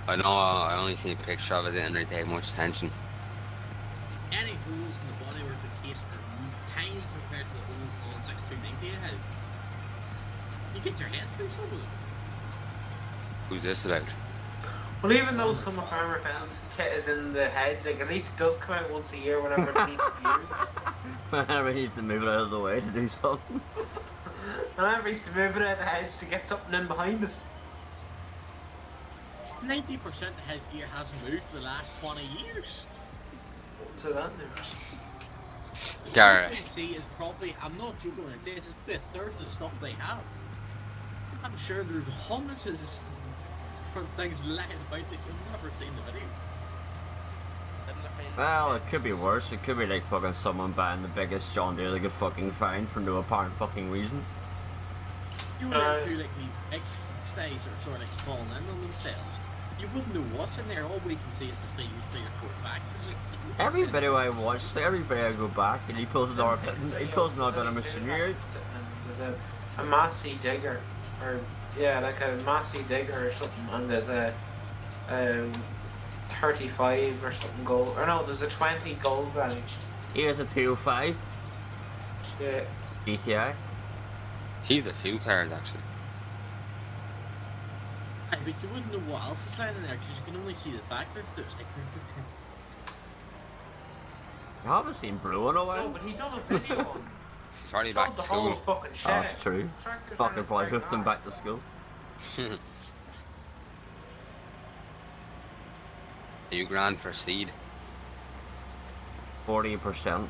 I know I only seen a picture of it, didn't really take much attention. Any holes in the bodywork of the case are tiny compared to the holes on 6290 has. You get your head through some of them. Who's this about? Well, even though some of Farmer Fell's kit is in the hedge, like at least it does come out once a year whenever it needs to be used. Whenever he needs to move it out of the way to do something. Whenever he's to move it out of the hedge to get something in behind it. 90% of his gear hasn't moved for the last 20 years. So that The Garrett. stuff they see is probably, I'm not joking when I say it's just a third of the stuff they have. I'm sure there's hundreds of things lying about that you've never seen the videos. Well, it could be worse. It could be like fucking someone buying the biggest John Deere they could fucking find for no apparent fucking reason. You would have to like the X-Stays are sort of like falling in on themselves. You wouldn't know what's in there. All we can see is the 3 or 4 factors. Like, Every video I watch, every video I go back, and he pulls another bit of machinery out. There's a Massey digger, or yeah, like a Massey digger or something, and there's a 35 or something gold, or no, there's a 20 gold value. Here's a 205 Yeah. GTI. He's a few cars actually. Aye, but you wouldn't know what else is lying in there because you can only see the factors. There's like I haven't seen Blue in a No, while. but he done a video on Probably showed back to the whole school. fucking Oh, shed. that's true. Tractors Fucking running probably very hoofed them hard. back to school. Are you grand for seed? 40%.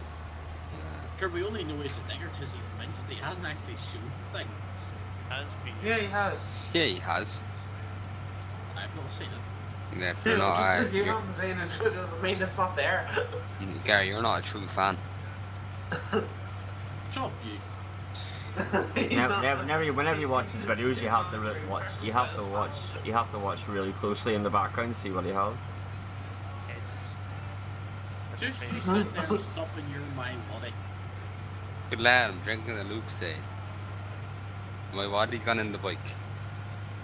Sure, we only know he's a digger because he mentioned he hasn't actually shown the thing. Has been. Yeah, he has. Yeah, he has. I've not seen it. Yeah, if you're not, Just because you you're, haven't seen it doesn't mean it's not there. Gary, you're not a true fan. Shut up, you. He's not- Whenever you watch his videos, you have to watch. You have to watch really closely in the background, see what he has. It's Just you sit there and sup in your mind, buddy. Good lad, I'm drinking a Luke Sade. My body's gone in the bike.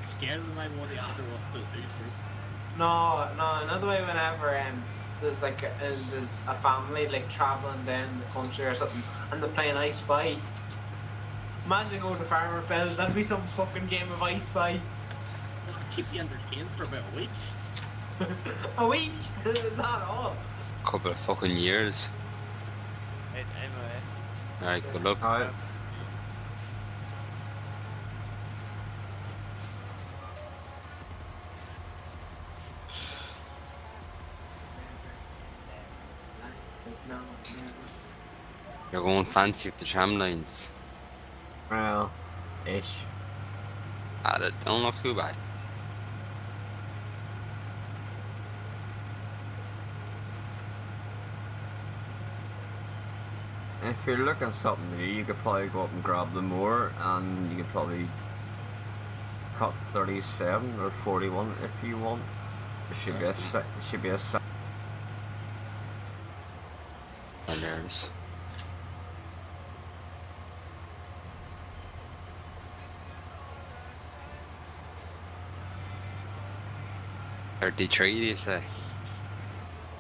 You're scared of my body after what to do through. No, another way whenever there's like there's a family like travelling down the country or something and they're playing I Spy. Imagine going to Farmer Fells, that'd be some fucking game of I Spy. It'll keep you entertained for about a week. A week? Is that all? Couple of fucking years. anyway. Alright, good luck. Alright. You're going fancy with the tramlines. Well, ish. That don't look too bad. If you're looking at something new, you could probably go up and grab them more, and you could probably cut 37 or 41 if you want. It should be a set. It should be a set. And there it is. $33, do you say?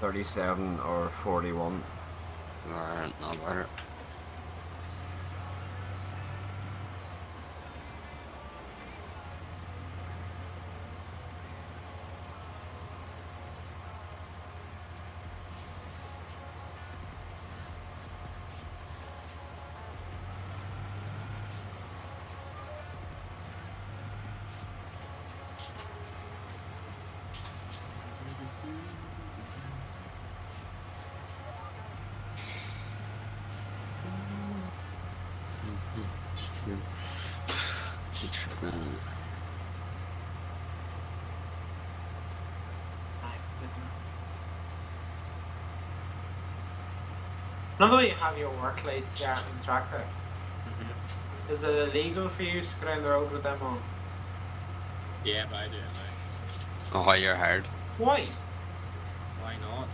37 or 41. No, I don't know about it. Now that you have your work lights in tractor, Mm-hmm. is it illegal for you to go down the road with them on? Yeah, but I do it now. Oh, you're hard. Why? Why not?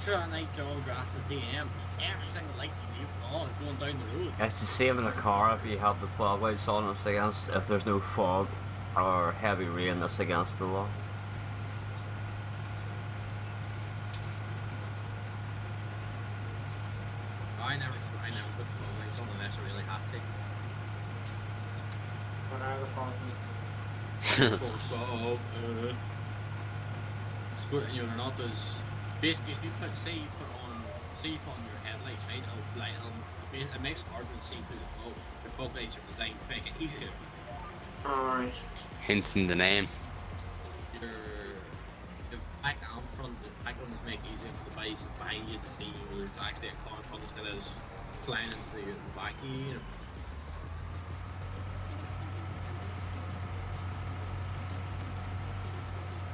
Sure, at night, all grass and TM. Every single light you leave on going down the road. It's the same in a car if you have the fog lights on. It's against if there's no fog or heavy rain. That's against the law. I never put the fog lights on unless I really have to. What are the fog lights? So, you know, they're not as. Basically, if you put, say you put on your headlights, right? It makes it hard to see through the fog. The fog lights are designed to make it easier. Alright. Hence in the name. The back and front, the back ones make it easier for the guys behind you to see when there's actually a car in front instead of just flying into the back of you.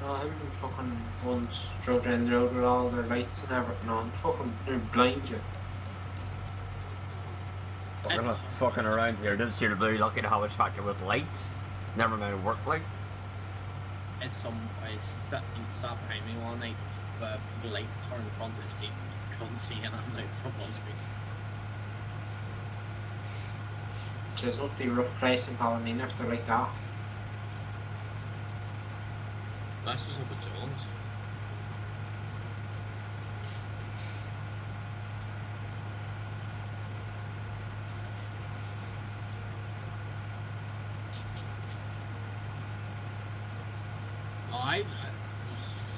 No, them fucking ones drove down the road with all their lights and everything on. Fucking, they blind you. Fucking around here. This year, very lucky to have a tractor with lights. Never mind a work light. It's some I sat behind me one night, the light car in front of the Jeep, couldn't see anything out from one screen. Which is must be a rough place in Ballymena if they're like that. That's just up at Jones. I was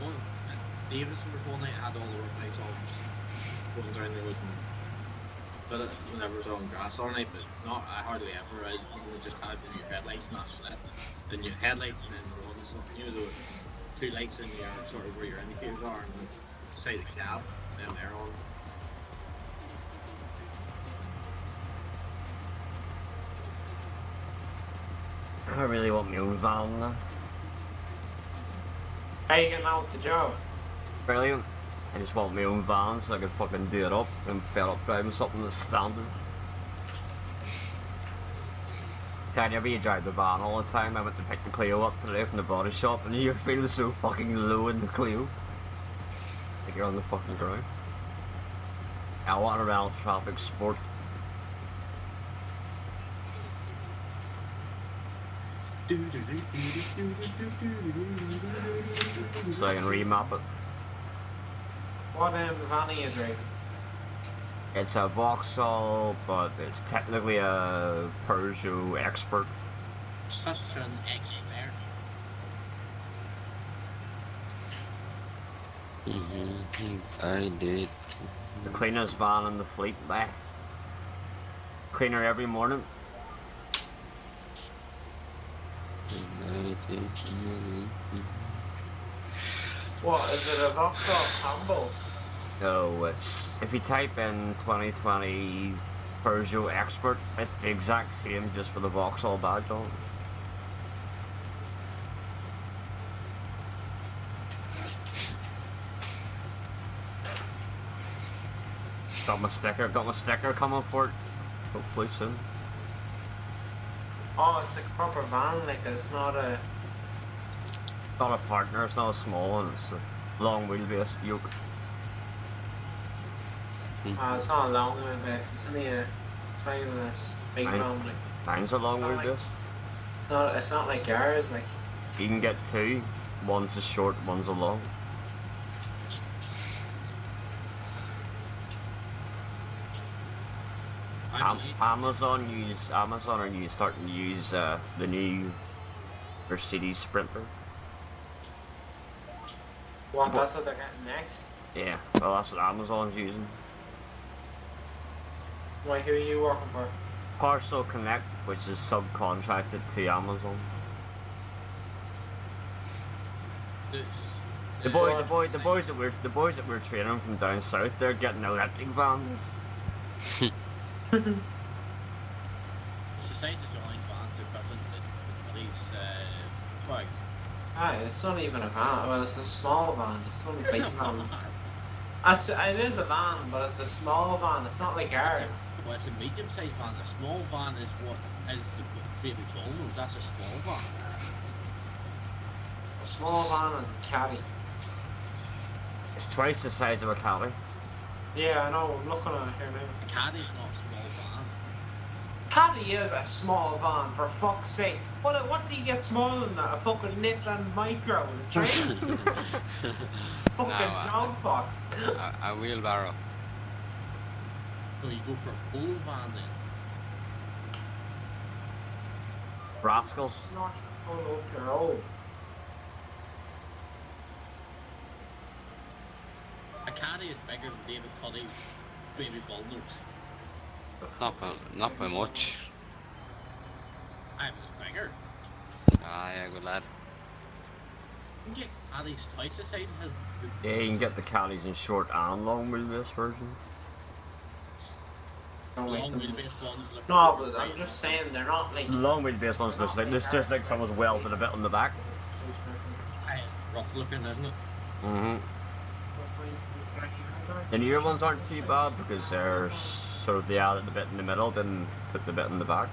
one. David's was one night I had all the work lights on, just going down the road and did it whenever it was on grass all night, but not I hardly ever. I only just had the new headlights and that's it. The new headlights and then the ones, you know, the two lights in the air, sort of where your indicators are, and the side of the cab, then they're on. I really want my own van now. How you getting on with the job? Brilliant. I just want my own van so I can fucking do it up. I'm fed up driving something that's standard. Whenever you drive the van all the time, I went to pick the Clio up today from the body shop and you're feeling so fucking low in the Clio. Like you're on the fucking ground. I want a real traffic sport. So I can remap it. What van are you driving? It's a Vauxhall, but it's technically a Peugeot Expert. Such an expert. I did. The cleanest van in the fleet. Cleaner every morning. What, is it a Vauxhall Combo? No, it's if you type in 2020 Peugeot Expert, it's the exact same just with the Vauxhall badge on. Got my sticker coming for it. Hopefully soon. Oh, it's like a proper van, like it's not a... It's not a partner, it's not a small one, it's a long wheelbase yoke. It's not a long wheelbase, it's only a... It's not even a big Mine- one, like... Mine's a long Not like- wheelbase. It's not like yours, like... You can get two. One's a short, one's a long. Amazon are starting to use the new Mercedes Sprinter. What, that's what they're getting next? Yeah, well that's what Amazon's using. Why, who are you working for? Parcel Connect, which is subcontracted to Amazon. The boys that we're training from down south, they're getting electric vans. It's the size of Johnny's van's equivalent to Billy's twig. Ah, it's not even a van. Well, it's a small van. It's not a It's big a van. van. It is a van, but it's a small van. It's not like ours. Well, it's a medium-sized van. A small van is what is the baby Volvos. That's a small van. A small van is a caddy. It's twice the size of a caddy. Yeah, I know. I'm looking at it here now. A caddy's not a small van. Caddy is a small van, for fuck's sake. What do you get smaller than that? A fucking Nissan Micro in a train? Fucking dog box. A wheelbarrow. So you go for a full van then. Rascals. Snort full up your old. A caddy is bigger than David Cuddy's baby Volvos. Not by much. I was bigger. Ah, yeah, good lad. You can get caddies twice the size of his. Yeah, you can get the caddies in short and long wheelbase version. Long wheelbase ones look. No, but I'm just saying they're not like. The long wheelbase ones, there's just like someone's welded a bit on the back. Rough looking, isn't it? Mm-hmm. The newer ones aren't too bad because they're sort of, they added the bit in the middle, didn't put the bit in the back.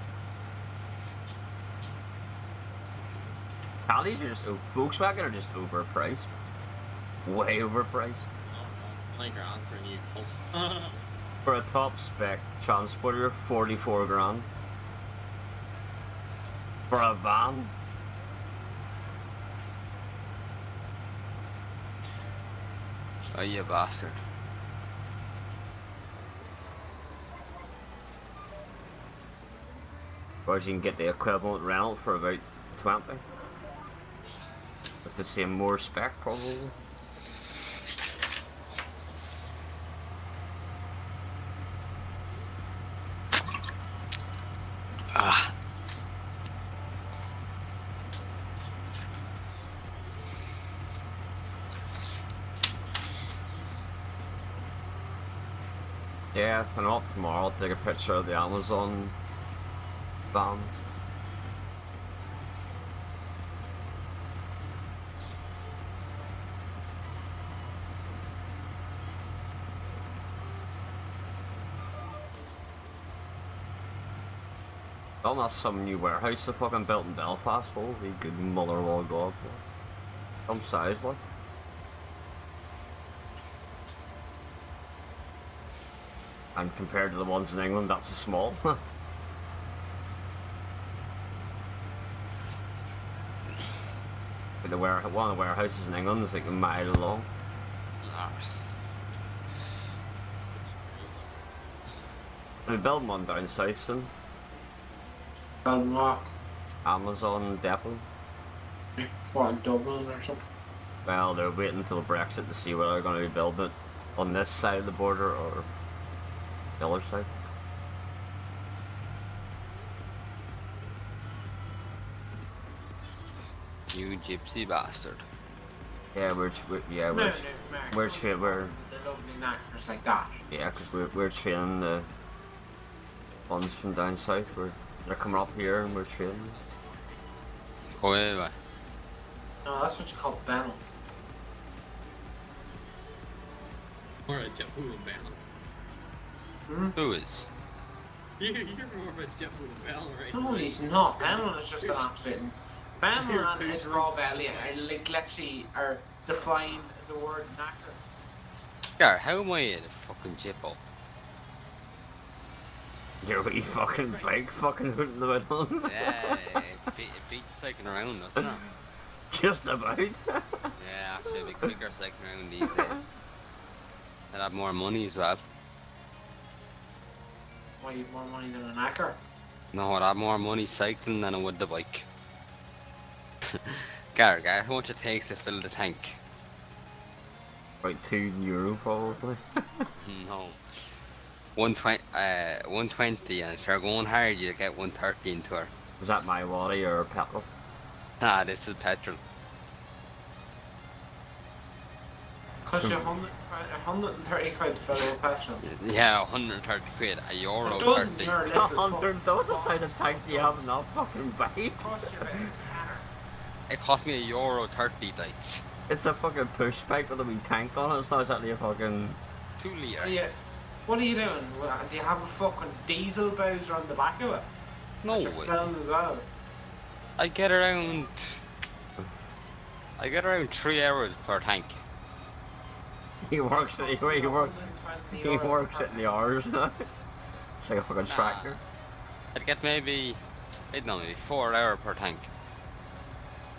Caddies are just, Volkswagen are just overpriced. Way overpriced. $20 for a new Pulse. For a top spec transporter, 44 grand. For a van. Oh, you bastard. Whereas you can get the equivalent rental for about 20. With the same more spec probably. Ah. Yeah, and I'm up tomorrow, I'll take a picture of the Amazon van. Oh, that's some new warehouse they fucking built in Belfast. Holy good mother of all God. Some size, like. And compared to the ones in England, that's a small. One of the warehouses in England is like a mile long. They're building one down south soon. Amazon depot. What, in Dublin or something? Well, they're waiting until Brexit to see whether they're going to be building it on this side of the border or the other side. You gypsy bastard. Yeah, we're The lovely knackers like that. yeah, because we're training the ones from down south. They're coming up here and we're training. Go away. No, that's what you call Benel. Or a jet pool bell. Who is? You're more of a jet pool bell, right? No, he's not. Benel is just an absolute. Benel and his raw belly are like literally are define the word knackers. Gar, how am I a fucking jippo? You're a wee fucking big fucking hood in the middle. Yeah, it beats cycling around, doesn't it? Just about. Yeah, actually, it'd be quicker cycling around these days. I'd have more money as well. Why you have more money than a knacker? No, I'd have more money cycling than I would the bike. Gar, how much it takes to fill the tank? About €2 probably. No. 120, and if you're going hard, you get 130 into her. Was that my waddy or petrol? Ah, this is petrol. Because you're 130 quid to fill with petrol. Yeah, 130 quid, a euro It doesn't 30. your little 100 though, what side of tank do you have in that fucking bike? Cost you about a tenner. It cost me a euro 30 lights. It's a fucking push bike with a wee tank on it, it's not exactly a fucking... 2 litre. Yeah. What are you doing? Do you have a fucking diesel bowser on the back of it? No That you're way. filling as well. I get around 3 hours per tank. He works it, he works it in the hours now. It's like a fucking tractor. I'd get maybe 4 hours per tank.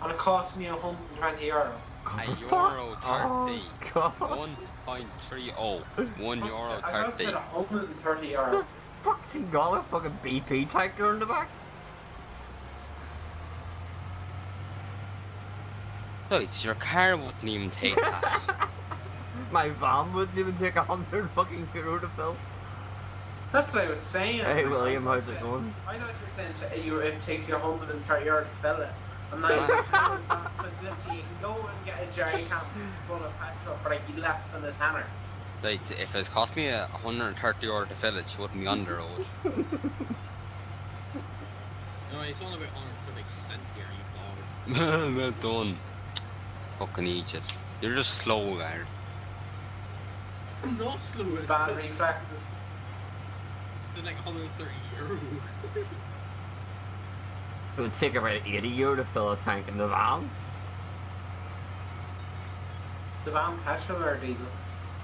And it costs me €120. A euro 30. Oh, God. 1.30. €1 I thought it 30. said €130. The fuck's he got a fucking BP tanker in the back? Right, your car wouldn't even take that. My van wouldn't even take 100 fucking euro to fill. That's what I was saying. Hey William, how's it going? I thought you were saying it takes you €130 to fill it. And now it's because literally you can go and get a jerry can full of petrol for like less than a tenner. Right, if it cost me €130 to fill it, she wouldn't be on the road. No, it's only about 130 cent here, you bother. Well done. Fucking Egypt. You're just slow, guard. I'm not slow, it's Bad reflexes. it's like €130. It would take about 80 euro to fill a tank in the van. The van petrol or diesel?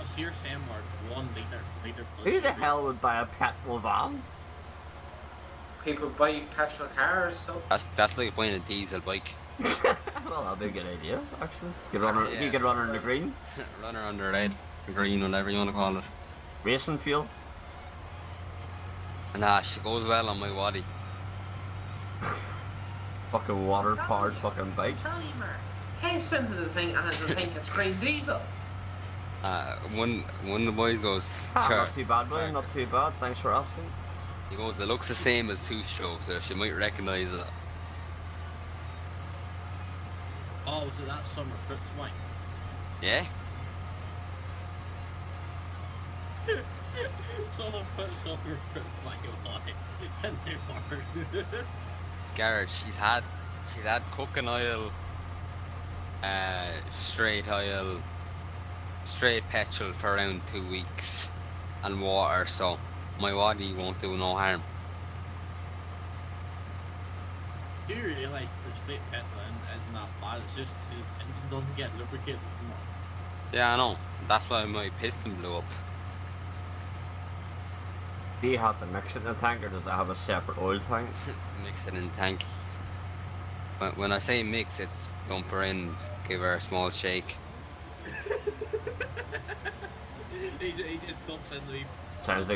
So you're saying we're 1 litre plus. Who the hell would buy a petrol van? People buy petrol cars, so That's like buying a diesel bike. Well, that'd be a good idea, actually. Actually, You could run her in the green. Runner on the red, the green, whatever you want to call it. Racing fuel. Nah, she goes well on my waddy. Fucking water powered fucking bike. tell you, Mark. Pace into the thing and it'll think it's green diesel. One of the boys goes, Ah, sure. not too bad, William, not too bad. Thanks for asking. He goes, it looks the same as two-stroke, so she might recognise it. Oh, so that's summer fruits wine. Yeah? Someone put summer fruits wine on it, and they weren't. Garrett, she's had cooking oil, straight oil, straight petrol for around 2 weeks, and water, so my waddy won't do no harm. Do you really like the straight petrol isn't that bad? It's just the engine doesn't get lubricated anymore. Yeah, I know. That's why my piston blew up. Do you have to mix it in the tank or does it have a separate oil tank? Mix it in tank. When I say mix, it's dump her in, give her a small shake. he just dumps in the. Sounds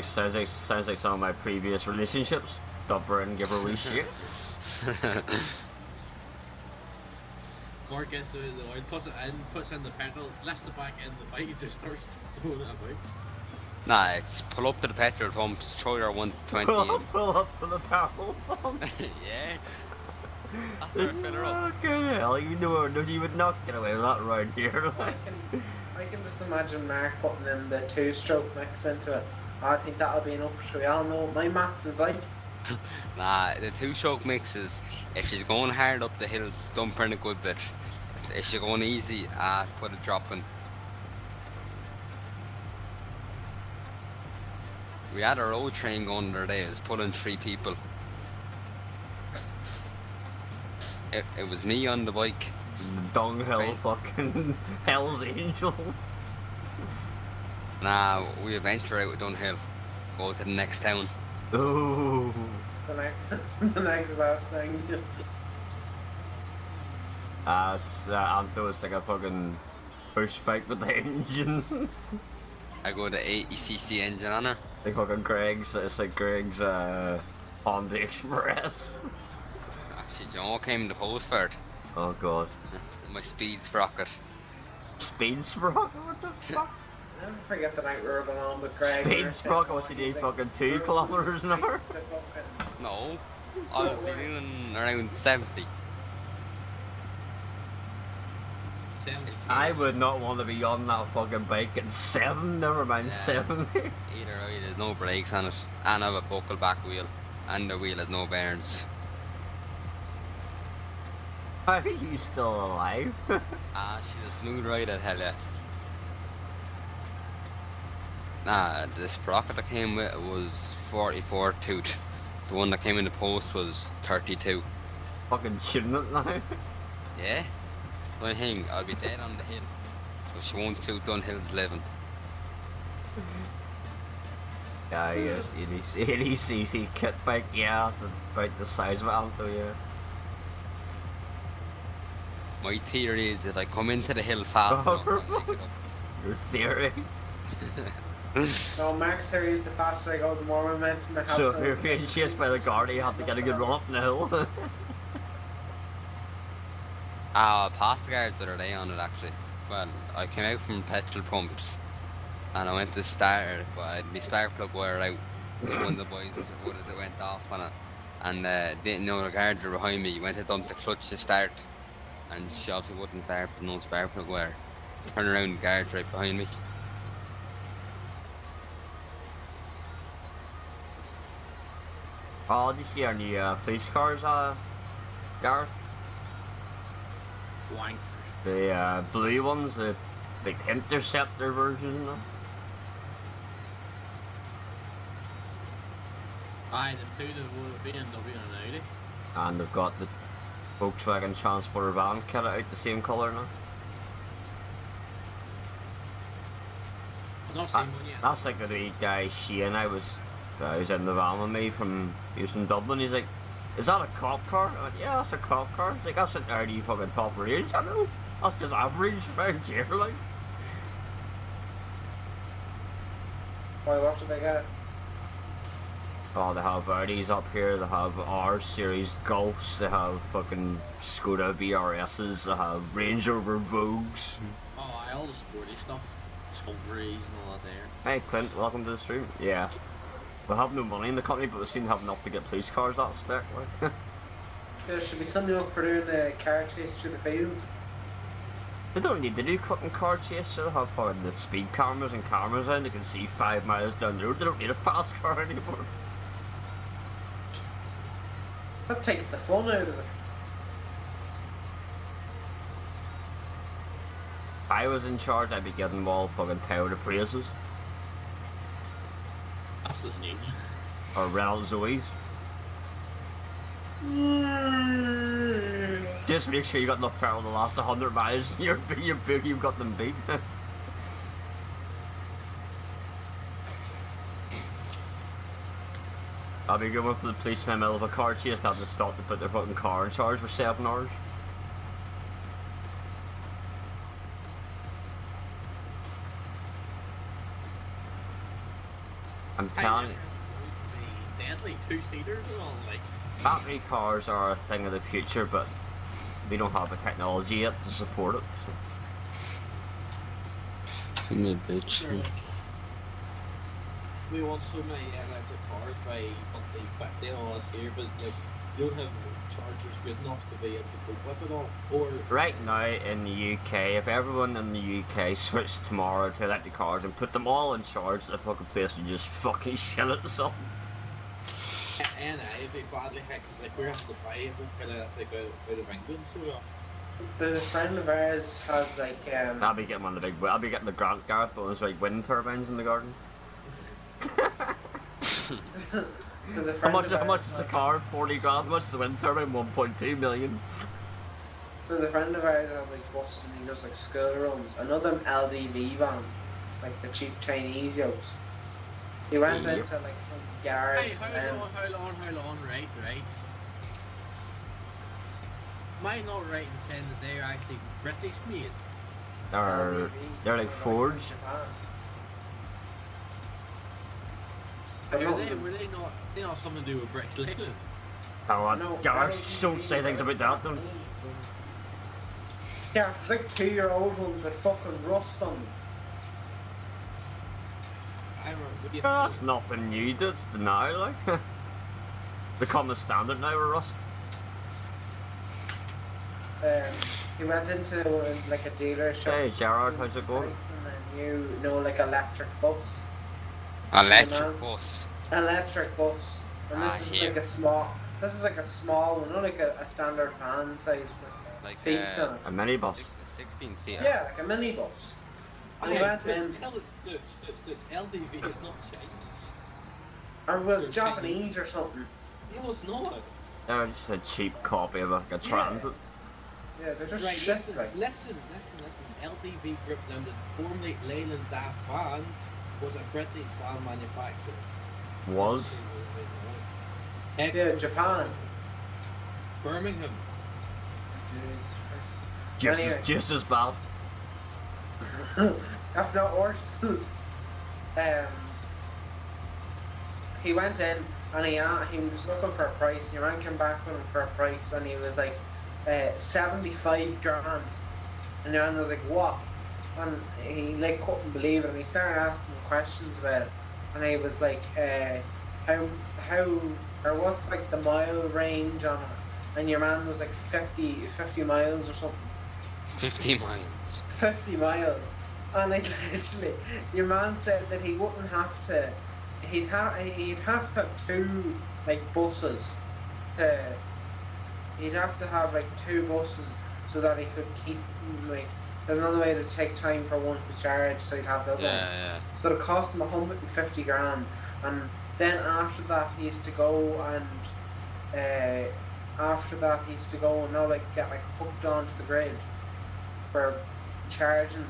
like some of my previous relationships. Dump her in, give her a wee shake. Mark gets the oil, puts in the petrol, lets it back in the bike, just starts throwing it about. Nah, it's pull up to the petrol pumps, throw your 120 in. Pull up to the petrol pump. Yeah. That's where I fill her up. Fucking hell, you would not get away with that around here. I can just imagine Mark putting in the two-stroke mix into it. I think that'll be enough, so we all know what my maths is like. Nah, the two-stroke mixes, if she's going hard up the hills, dump her in a good bit. If she's going easy, put a drop in. We had a road train going the other day, it was pulling 3 people. It was me on the bike. Dunghill Right. fucking Hell's Angel. Nah, we venture out with Dunhill. Go to the next town. Ooh. The next best thing. Anto is like a fucking push bike with the engine. I go to 80cc engine on her. Like fucking it's like Greg's Honda Express. Actually, you know what came in the post for it? Oh god. My speed sprocket. Speed sprocket? What the fuck? Never forget the night we were going on with Greg. Speed sprocket, what you need, fucking 2 kilometers an hour? No, I'll be doing around 70. 70. I would not want to be on that fucking bike at 7, never mind Yeah. 7. Either way, there's no brakes on it, and I have a buckle back wheel, and the wheel has no bearings. How are you still alive? She's a smooth ride, I tell ya. Nah, the sprocket that came with it was 44 tooth. The one that came in the post was 32. Fucking shooting it now. Yeah? One thing, I'll be dead on the hill, so she won't suit Dunhill's living. Yeah, yes, 80cc kit bike, yeah, it's about the size of it, Alto, yeah. My theory is that I come into the hill fast enough, I'll make it up. Your theory. No, Max theory is the faster I go, the more momentum I have. So if you're being chased by the guard, you have to get a good run up the hill. I passed the guards the other day on it actually. Well, I came out from petrol pumps and I went to start it, but I had my spark plug wire out. So one of the boys went off on it and didn't know the guards were behind me. Went to dump the clutch to start and she obviously wouldn't start with no spark plug wire. Turn around, the guards right behind me. Oh, did you see our new police cars, Gareth? Wankers. The blue ones, the interceptor version. Aye, the two that were BMW and an Audi. And they've got the Volkswagen Transporter van kitted out the same colour now. I've not seen one yet. That's like the wee guy Shane I was in the van with me he was from Dublin. He's like, is that a cop car? I went, yeah, that's a cop car. He's like, that's an RD fucking top range. I know, that's just average around here, like. Why, what did they get? Oh, they have RDs up here, they have R series Golfs, they have fucking Skoda BRSs, they have Range Rover Vogues. Oh, aye, all the sporty stuff. Discoveries and all that there. Hey Clint, welcome to the stream. Yeah. We have no money in the company, but we seem to have enough to get police cars that spec, like. There should be something up for doing the car chase through the fields. They don't need to do cutting car chase, they have fucking the speed cameras and cameras on, they can see 5 miles down the road, they don't need a fast car anymore. That takes the fun out of it. If I was in charge, I'd be getting them all fucking Toyota Priuses. That's the name. Or Renault Zoes. Just make sure you got enough petrol to last 100 miles and you've got them beat. I'll be going for the police in the middle of a car chase, having to stop to put their fucking car in charge for 7 hours. I'm telling you, Deadly 2-seaters and all, like. battery cars are a thing of the future, but we don't have the technology yet to support it. So. Bitch. We want so many electric cars by 2050 and all this here, but like, you don't have chargers good enough to be able to cope with it all. Or Right now in the UK, if everyone in the UK switched tomorrow to electric cars and put them all in charge, the fucking place would just fucking shit itself. and it'd be badly hit because like we're having to buy everything for electric out of England, so The friend of ours has like I'll be getting one of the big. I'll be getting the Grant Gareth, but there's like wind turbines in the garden. there's a How friend much? of How ours much is the car? 40 grand. How much is the wind turbine? 1.2 million. There's a friend of ours that has like buses and he does like school runs. Another LDV vans, like the cheap Chinese yokes. He went Yep. into like some garage hey, and how long, right. Am I not right in saying that they're actually British made? They're like forged. Were they not something to do with British Leyland? Come on, No, Gareth, don't say things about that. Don't. Yeah, it's like 2-year-old ones with fucking rust on them. I remember. What do you That's nothing new. That's the now, like. Become the standard now with rust. he went into like a dealership. Hey Gerard, how's it going? And you know, like electric bus. Electric bus. Electric bus. And this is here. like a small. This is like a small one, not like a standard van size with Like seats on it. A minibus. A 16 seater. Yeah, like a minibus. And he went in. LDV is not Chinese. Or was Japanese or something. No, it's not. They're just a cheap copy of like a transit. Yeah, they're just Right, shit. listen. Like. LDV Group Limited, formerly Leyland Daft Vans, was a British van manufacturer. Was? Heck, Yeah, Japan. Birmingham. Anyway. Just as bad. If not worse. He went in and he was looking for a price. Your man came back with him for a price, and he was like 75 grand. And your man was like, what? And he like couldn't believe it, and he started asking questions about it. And he was like, how or what's like the mile range on it? And your man was like 50 miles or something. 50 miles. 50 miles. And like literally, your man said that he wouldn't have to. He'd have to have two like buses. He'd have to have like two buses so that he could keep like. There's another way to take time for one to charge, so he'd have the other one. Yeah. So it cost him 150 grand, and then after that he used to go and now like get like hooked onto the grid for charging them.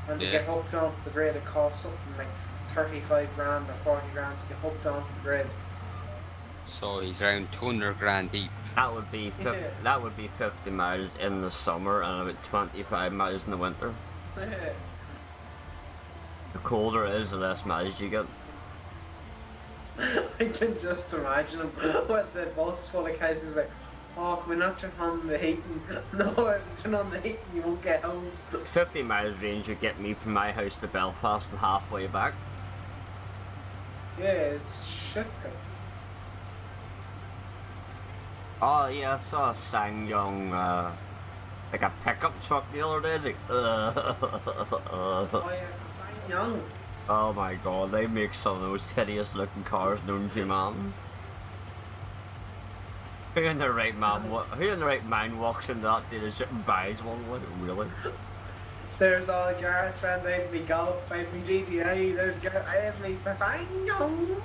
And to Yeah. get hooked onto the grid, it costs something like 35 grand or 40 grand to get hooked onto the grid. So he's around 200 grand deep. That would be that would be 50 miles in the summer and about 25 miles in the winter. The colder it is, the less miles you get. I can just imagine him with the bus full of guys who's like, oh, can we not turn on the heating? No, if you turn on the heating, you won't get home. 50 miles range would get me from my house to Belfast and halfway back. Yeah, it's shit. Oh yeah, I saw a SsangYong, like a pickup truck the other day. It's like, Oh yeah, it's a young. oh my god, they make some of those hideous looking cars known to man. Who in their right mind walks into that dealership and buys one? Like, really? There's all the garage friend, they'd be golf, they'd be GTA, there's every young.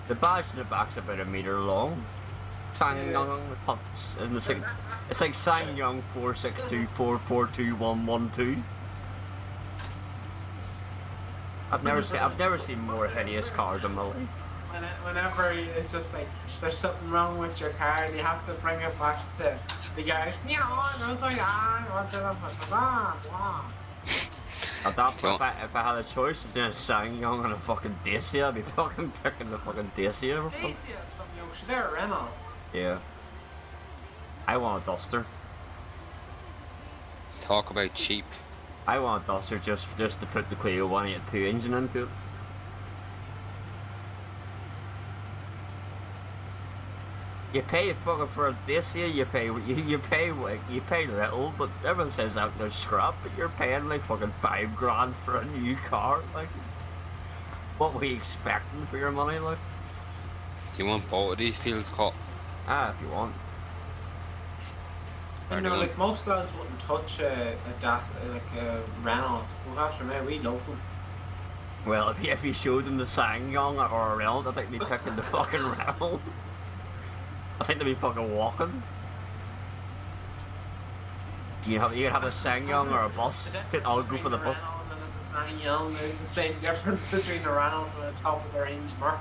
The badge in the back's about a metre long. SsangYong, it's like SsangYong 462442112. I've never seen more hideous cars in my life. Whenever it's just like there's something wrong with your car, and you have to bring it back to the garage. At that point, if I had a choice of doing a SsangYong and a fucking Dacia, I'd be fucking picking the fucking Dacia. They're a Renault. Yeah. I want a Duster. Talk about cheap. I want a Duster just to put the Clio 182 engine into it. You pay fucking for a Dacia, you pay little, but everyone says that they're scrap, but you're paying like fucking $5 grand for a new car. Like, what were you expecting for your money, like? Do you want both of these fields cut? Ah, if you want. You know, like most lads wouldn't touch a Renault. Well, after me, we love them. Well, if you showed them the SsangYong or a Renault, I think they'd be picking the fucking Renault. I think they'd be fucking walking. You can have a SsangYong or a bus. I'll go for the bus. SsangYong, there's the same difference between a Renault and a top of the range Merc.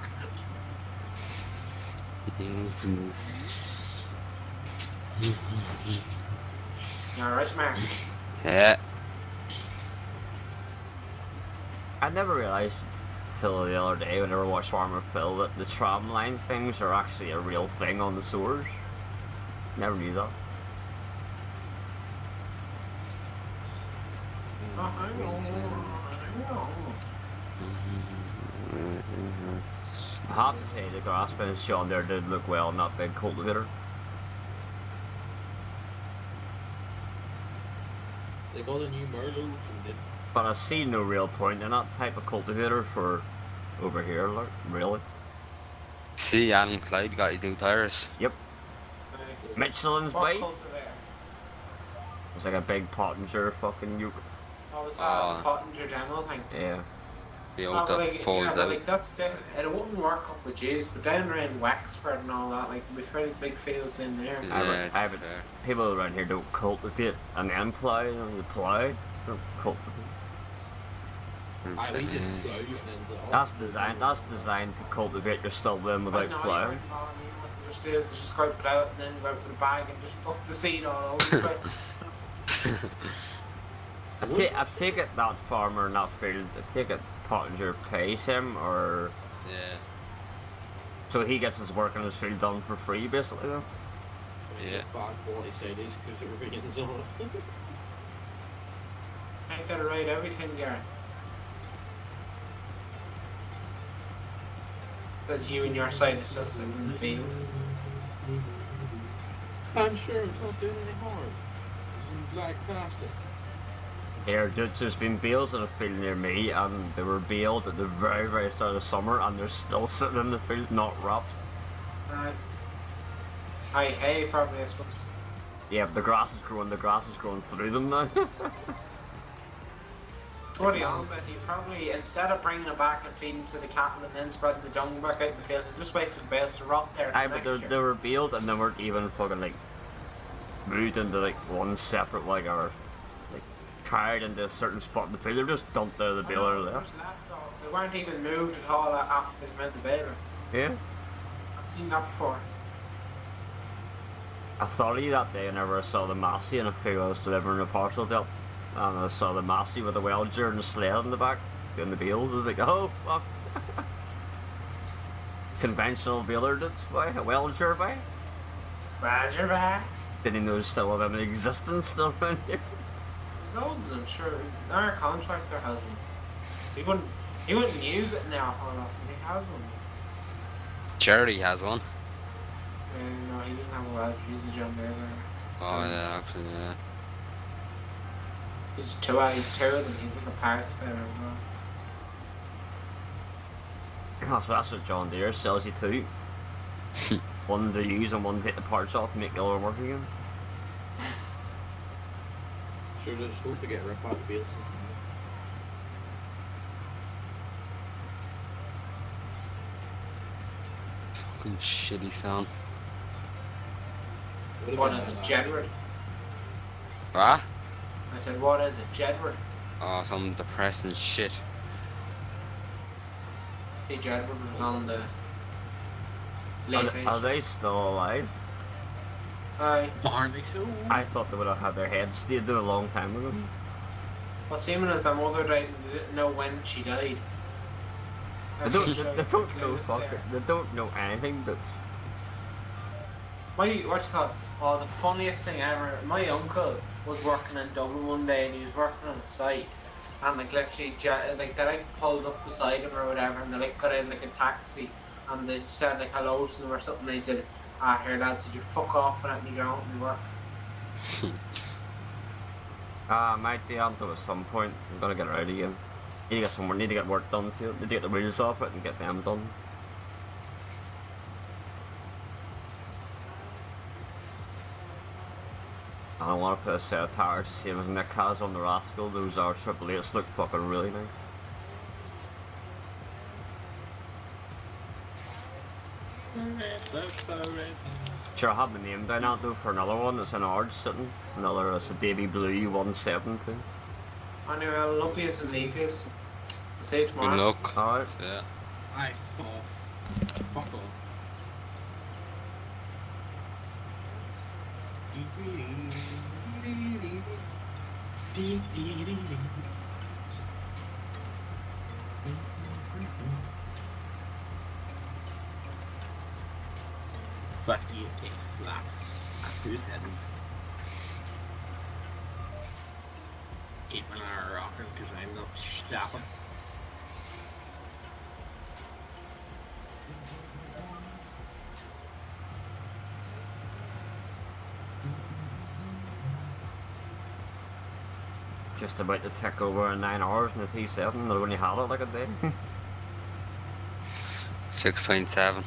You alright, Mark? Yeah. I never realised till the other day whenever I watched Farmer Phil that the tramline things are actually a real thing on the sewers. Never knew that. I have to say the grass finish John there did look well on that big cultivator. like all the new Merlos and the But I see no real point in that type of cultivator for over here, like, really. See, Alan Clyde got his new tires. Yep. Michelin's What bike. cultivator? It's like a big Pottinger fucking uke. Oh, was that Oh. a Pottinger demo thing? Yeah. The Oh, old but that like, folds yeah, but out. like that's it wouldn't work up with J's, but down around Wexford and all that, like with very big fields in there. Yeah, I would- fair. People around here don't cultivate and then plow, you know, you plow, don't cultivate. I we just Mm. go out and then the That's designed to cultivate your stubble in without No, plowing. you know what I mean? What they just do is they just go out, put out and then go out with a bag and just up the seed all over the place. I take it that farmer in that field, I take it Pottinger pays him, or Yeah. so he gets his work in his field done for free, basically, though. Yeah. bad quality CDs because they were being on it. Ain't that right every time, Gary? That's you and your side is just sitting in the field. I'm sure it's not doing any harm. It's in black plastic. Here, dudes, there's been bales in a field near me, and they were baled at the very, very start of summer, and they're still sitting in the field, not wrapped. Hey, probably, I suppose. Yeah, but the grass is growing through them now. To be honest with you, probably instead of bringing it back and feeding to the cattle and then spreading the dung back out in the field, just wait for the bales to rot there. Aye, next but year. they were baled, and they weren't even fucking, like, moved into, like, one separate, like, or, like, carried into a certain spot in the field. They're just dumped out of the I baler know, there. just left off. They weren't even moved at all after they came out the baler. Yeah. I've seen that before. I thought of you that day whenever I saw the Massey and I figured I was delivering a parcel to it. And I saw the Massey with the welder and the sled in the back doing the bales. I was like, oh fuck. Conventional baler that's by a welder by. Roger back. Didn't even know there's still of them in existence still around here. There's loads of them, sure. Our contractor has one. He wouldn't use it now for often. He has one. Charity has one. No, he didn't have a welder. He's a John Deere. Oh yeah, actually yeah. He's two of them. He's like a parts fitter as well. That's what John Deere sells you two. One to use and one to take the parts off and make the other work again. Sure, they're supposed to get ripped out of the bales. Fucking shitty sound. What is it, Jedward? What? I said, what is it, Jedward? Oh, some depressing shit. See, Jedward was on the late Are they still alive? Aye. Aren't they so? I thought they would have had their heads stayed there a long time ago. Well, seeming as their mother died and they didn't know when she died. They don't know fucking, they don't know anything that's... What you call it? Oh, the funniest thing ever. My uncle was working in Dublin one day and he was working on a site, and like literally, like they like pulled up beside him or whatever, and they like got in like a taxi, and they said like hello to them or something. And they said, here lads, did you fuck off and let me go out and work? I might be onto at some point. I'm gonna get it out again. Need to get work done to it. Need to get the wheels off it and get them done. I don't want to put a set of tires the same as Nick has on the Rascal. Those are R888s look fucking really nice. Sure, I have the name down out though for another one that's in ours sitting. Another, it's a baby blue 170. Anyway, I love you and leave you. I'll see you Good tomorrow. luck. Alright. Yeah. I fuck off. $58K flat. Who's heading? Keeping our rocking because I'm not stopping. just about to tick over in 9 hours in the T7. I've only had it like a day. 6.7.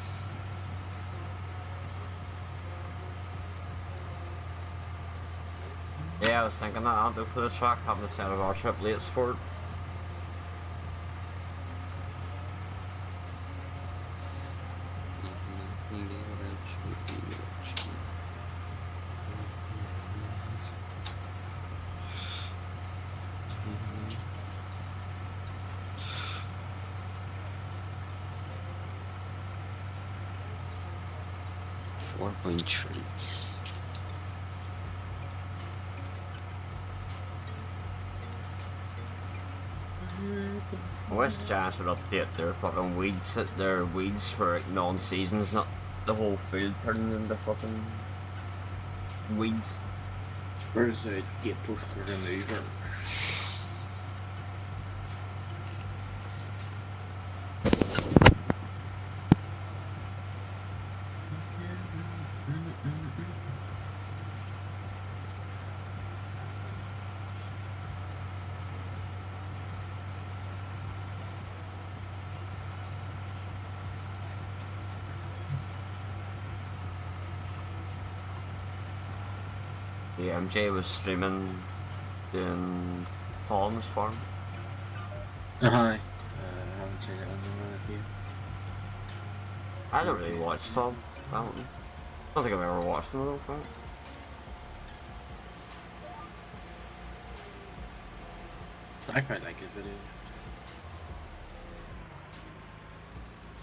Yeah, I was thinking that I'll do for the track, having to send our trip late sport. Mm-hmm. I wish Giants would update their fucking weeds for like, non-seasons, not the whole field turning into fucking weeds. Where's the geforce for the mover? The MJ was streaming in Tom's farm. Hi. I haven't seen it on the review. I don't really watch Tom. I don't think I've ever watched him, I don't think. I quite like his video.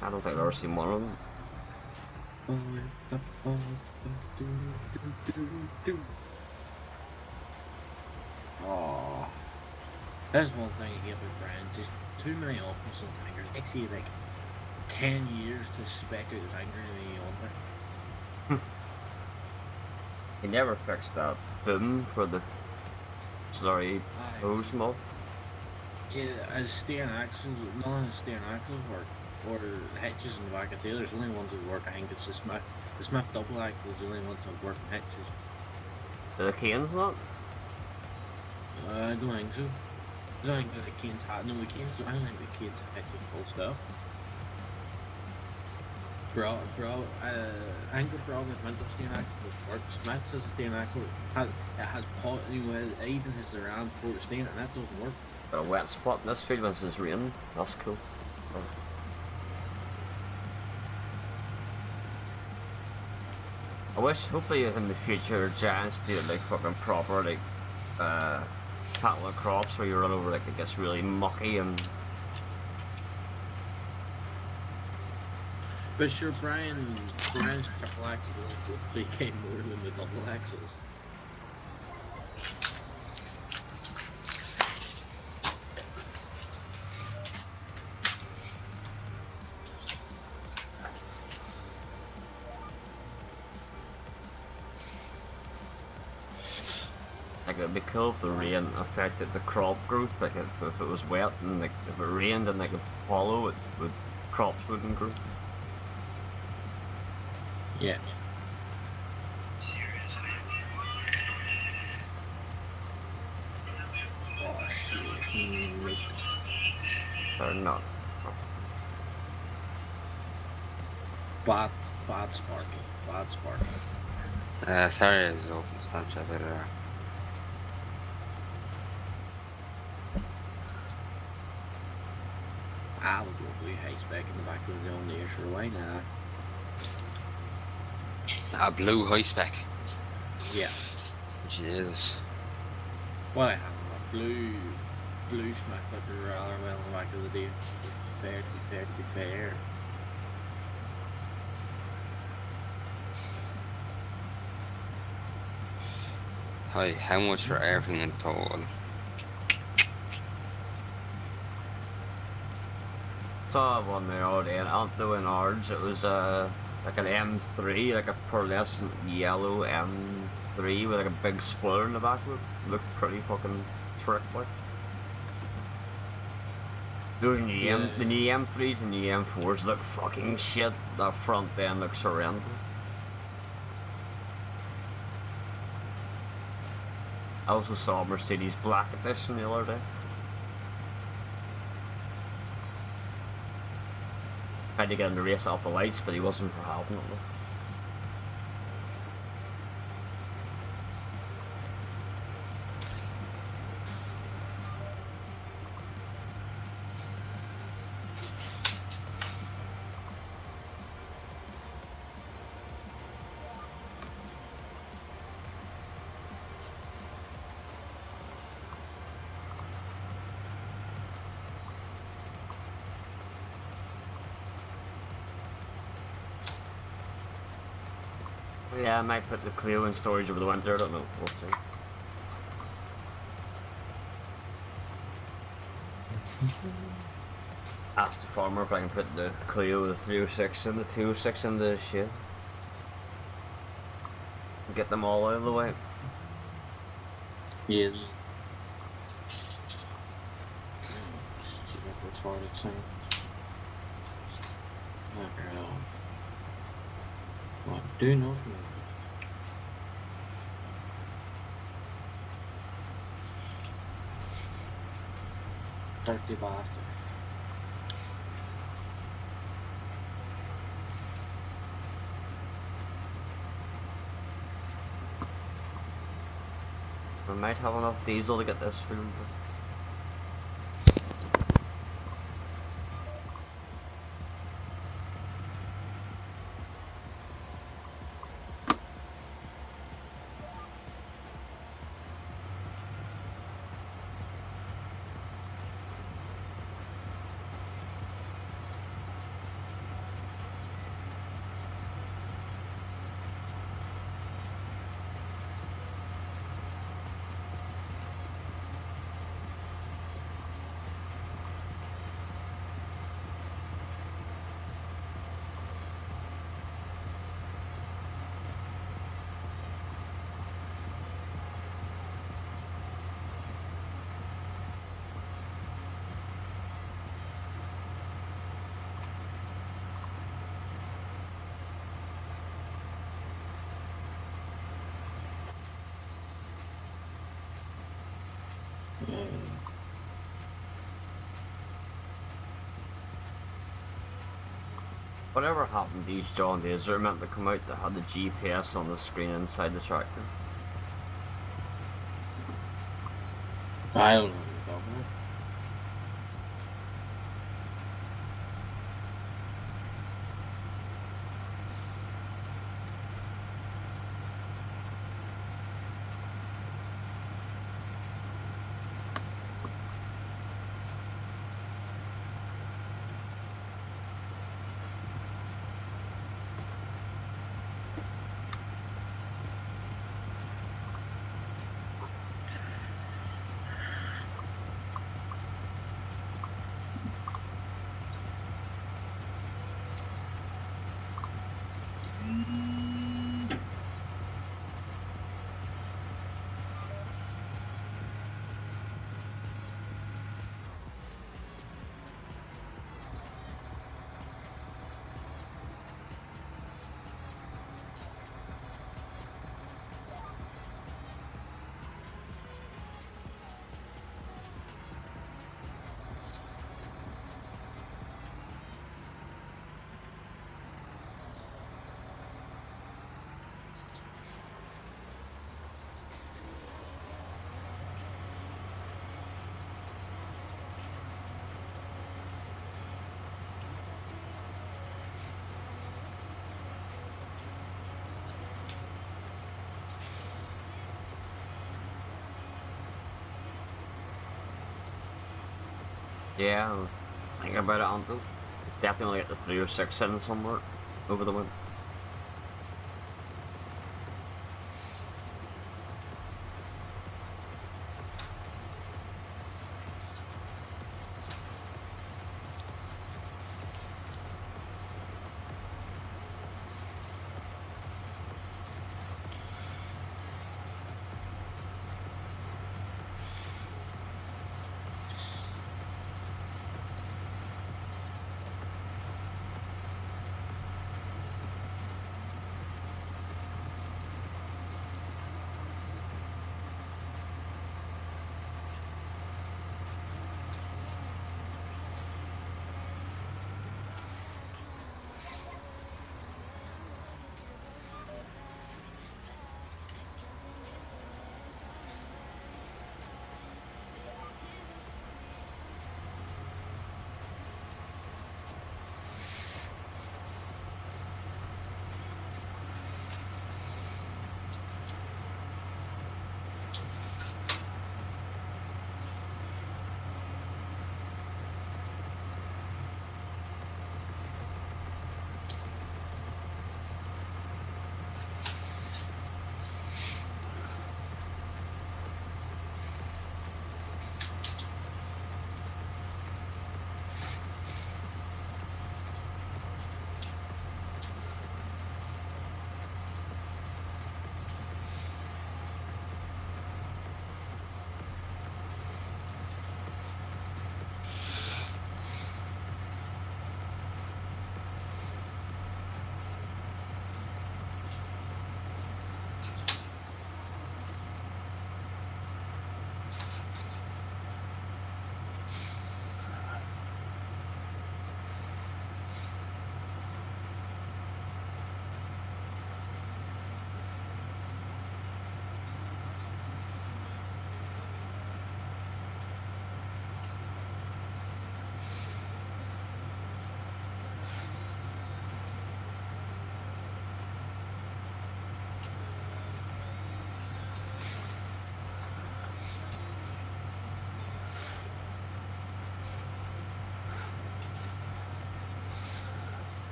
I don't think I've ever seen one of them. Oh, that's one thing I get with brands. There's too many options on fingers. It takes you like 10 years to spec out the finger in the under. He never fixed that boom for the slurry Aye. hose mod. Yeah, as steering axles, none of the steering axles work. Or the hitches in the back of the there's only ones that work. I think it's the Smith double axle is the only ones that work in hitches. The canes not? I don't think so. I don't think that the canes had no the canes. I don't think the canes have hitches full stop. I think the problem is mental steering axle works. Smith says the steering axle has pot anyway. It even has the ram for the steering, and that doesn't work. Got a wet spot in this field when it's raining. That's cool. Oh. I wish, hopefully in the future, Giants do like fucking proper like cattle and crops where you run over like it gets really mucky and. But sure, Brian's triple axles only go 3K more than the double axles. Like it'd be cool if the rain affected the crop growth. Like if it was wet and like if it rained and like a hollow, crops wouldn't grow. Yeah. Oh shit, it's me. Or not. Bad sparking. Sorry, it's open Snapchat there. I would go blue high spec in the back of the on there, sure, why not? A blue high spec. Yeah. Jesus. Well, I have a blue Smith that were rather well in the back of the day. To be fair. Hi, how much for everything in total? Saw one there all day, and Anto in ours. It was like an M3, like a pearlescent yellow M3 with like a big spoiler in the back of it. Looked pretty fucking trick like. Those new the new M3s and the M4s look fucking shit. That front end looks horrendous. I also saw a Mercedes Black Edition the other day. Tried to get him to race up the lights, but he wasn't for having it. Yeah, I might put the Clio in storage over the winter, I don't know, we'll see. Ask the farmer if I can put the Clio, the 306 and the 206 in the shed. Get them all out of the way. Yes. Stupid retarded thing. Knock her off. What? Do nothing. Dirty bastard. We might have enough diesel to get this through. Whatever happened to these John Deeres that were meant to come out that had the GPS on the screen inside the tractor? I don't know what you're talking about. Yeah, I'm thinking about it, Anton. Definitely get the 306 in somewhere over the winter.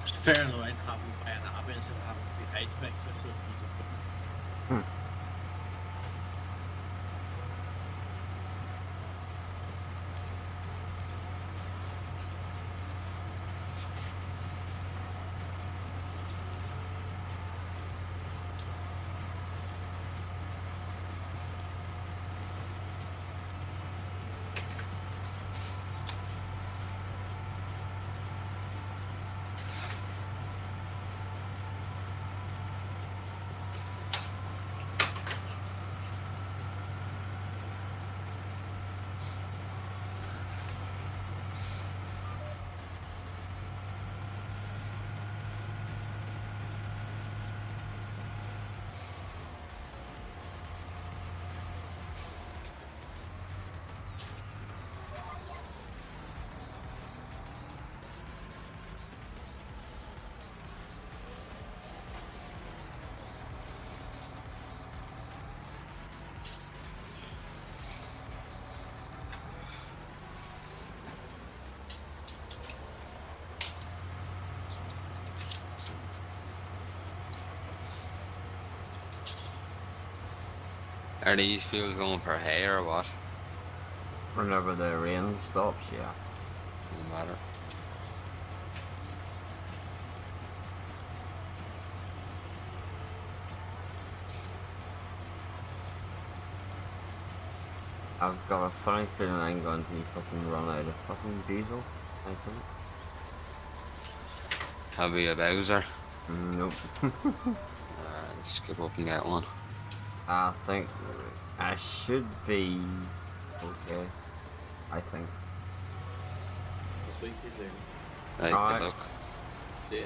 It's fair and annoying having to buy an app instead of having to be high spec just so easy. Are these fuels going for hay or what? Whenever the rain stops, yeah. Doesn't matter. I've got a funny feeling I'm going to fucking run out of fucking diesel, I think. Have you a Bowser? Nope. Let's skip up and get one. I think I should be okay. I think. This week is there. Right, Alright. good luck. Yeah.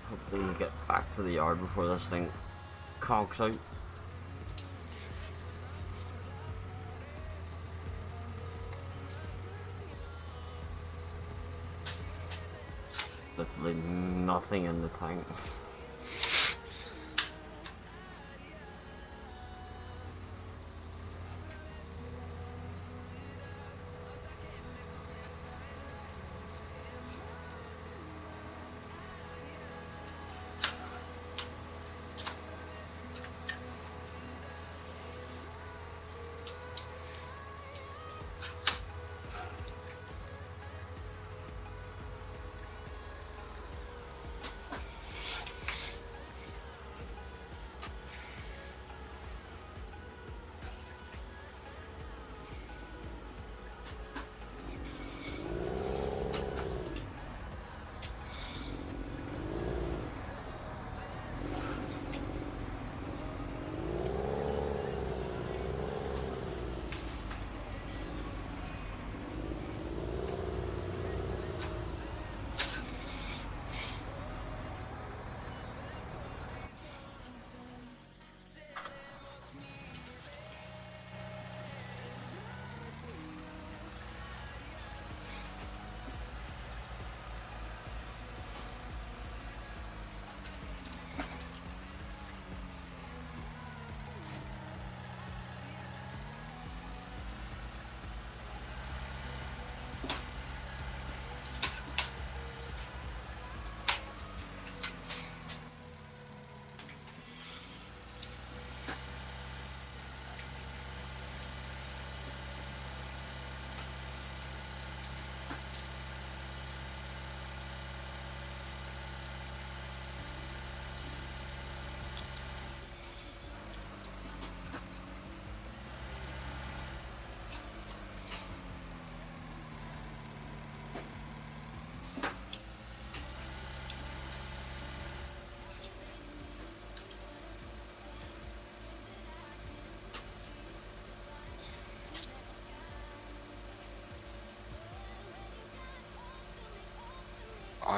Hopefully we'll get back to the yard before this thing conks out. Literally nothing in the tank.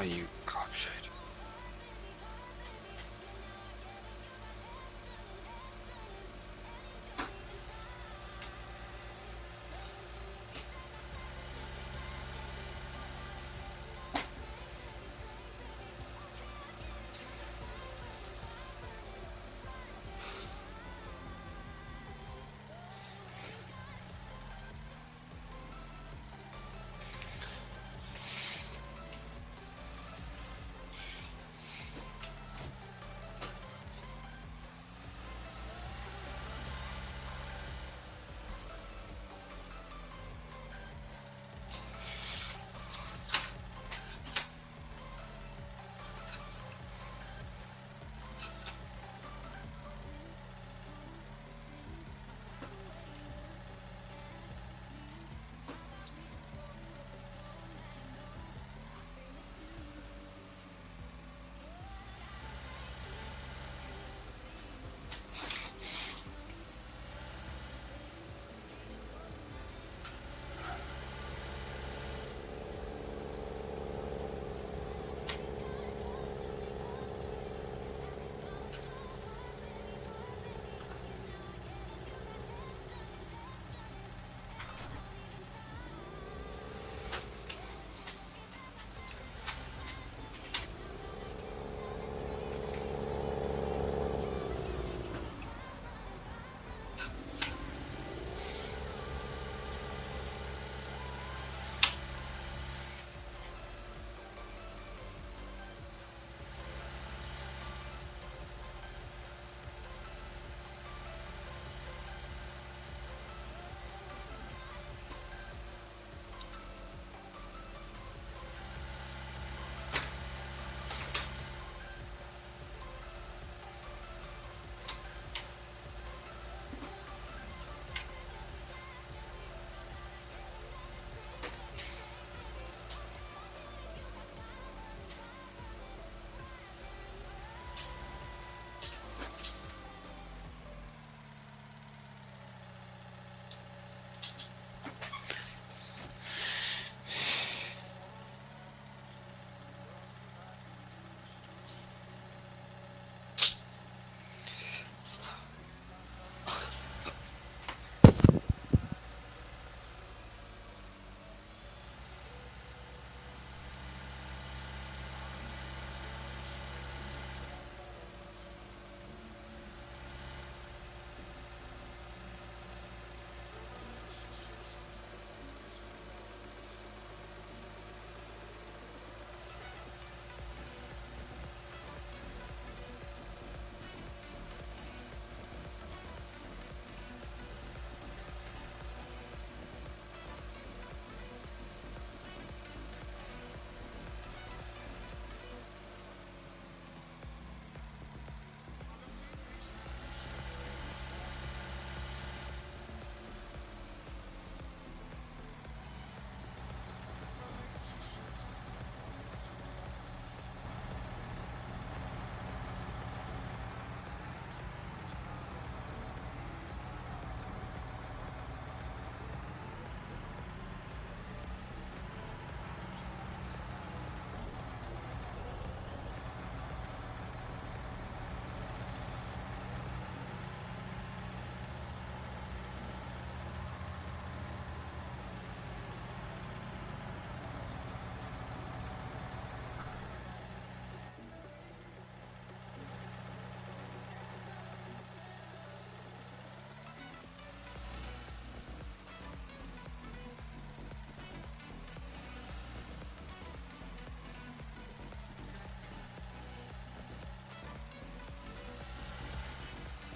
Oh, you gobshite.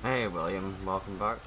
Hey William, welcome back.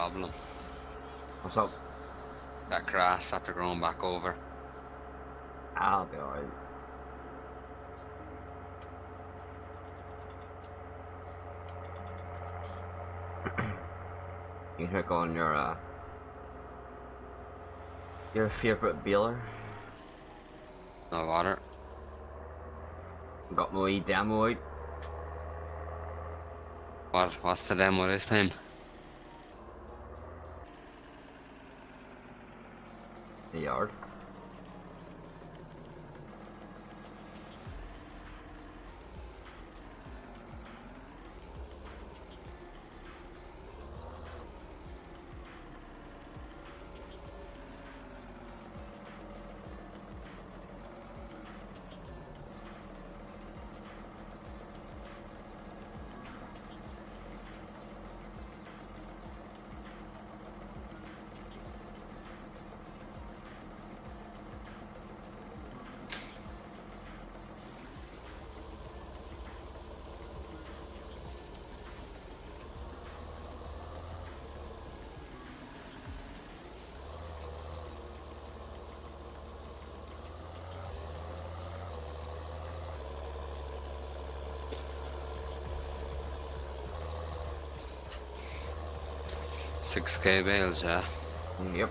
problem. What's up? That grass after growing back over. I'll be alright. You hook on your favorite baler. No water. Got my wee demo out. What's the demo this time? The yard. $6K bales, yeah. Yep.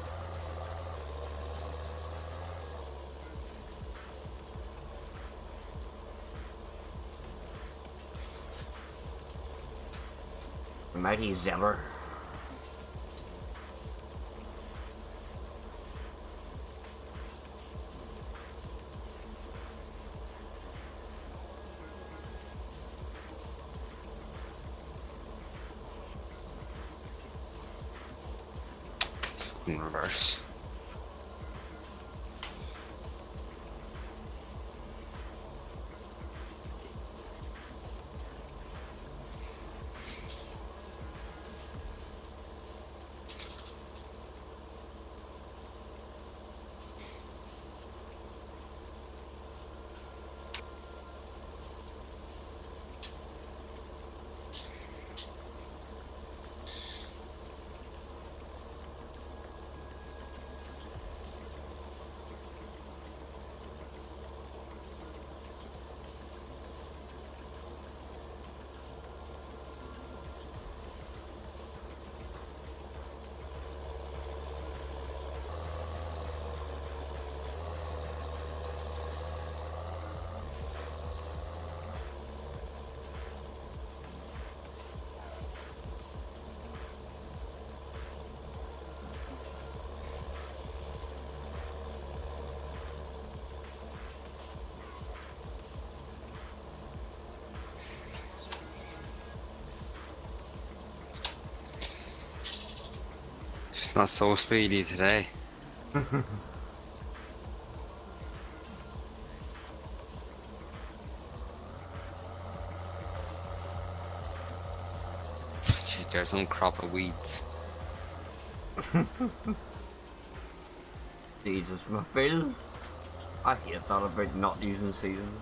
Mighty Zeller. In reverse. It's not so speedy today. Jeez, there's some crop of weeds. Jesus, my bills. I hate that about not using season.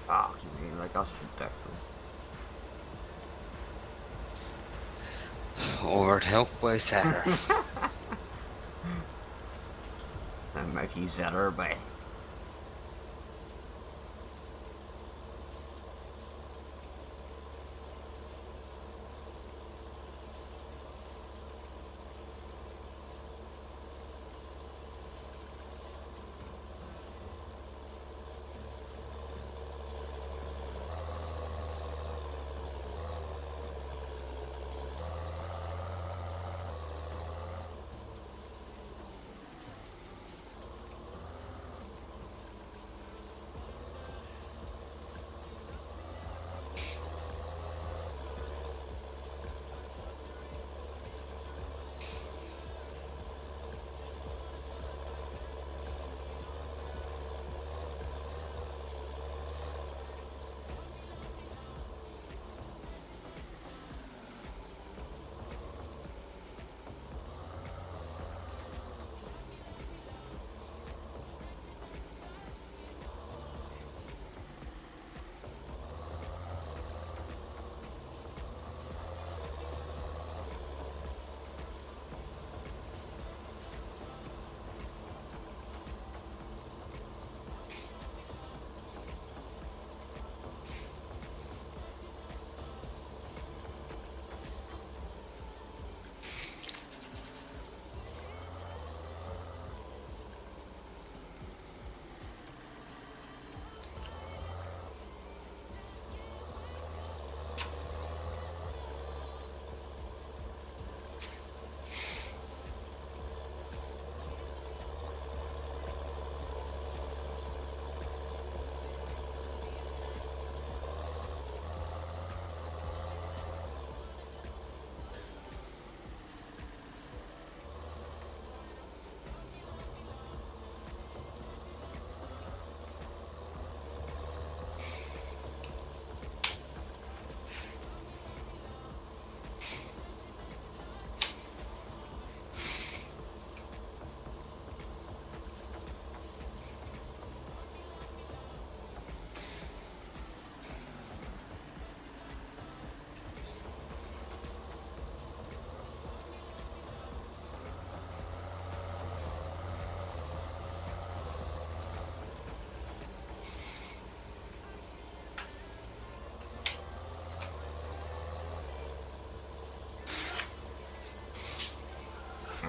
Ah, you mean like that's ridiculous. Over to help by Setter. A mighty Zeller by.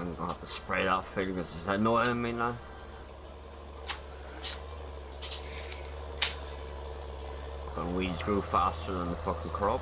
I'm gonna have to spray that film because it's annoying me now. Fucking weeds grow faster than the fucking crop.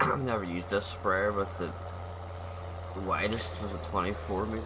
I've never used this sprayer, but the widest was a 24 meter.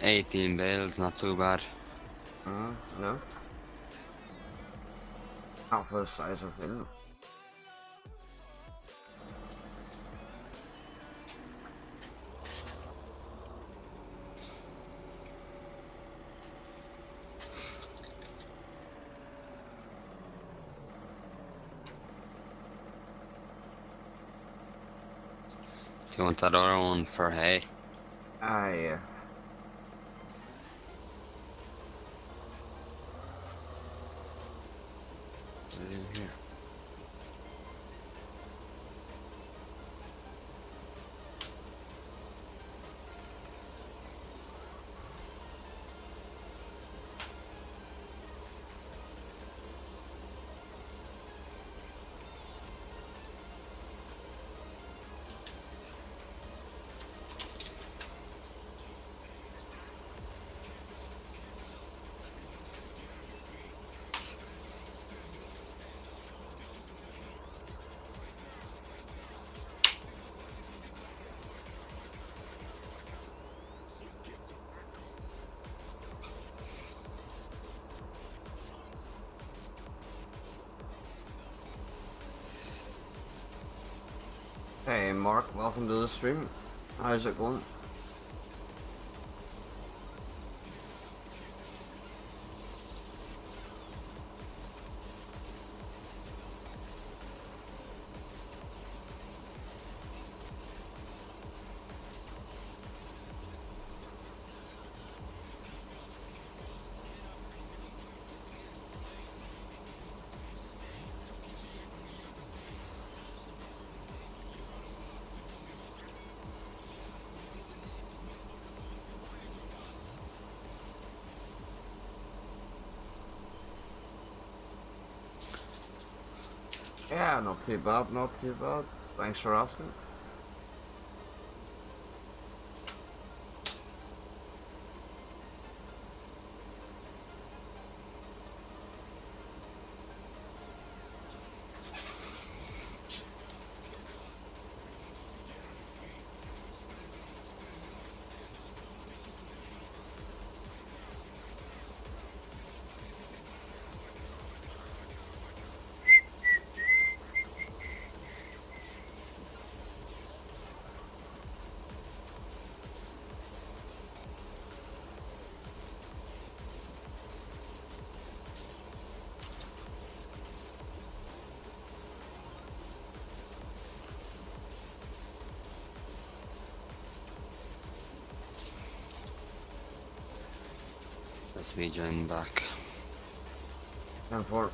$18 bales, not too bad. No. Not for the size of it. Do you want that other one for hay? Yeah. In here. Hey Mark, welcome to the stream. How's it going? Yeah, not too bad, not too bad. Thanks for asking. That's me joining back. Time for it.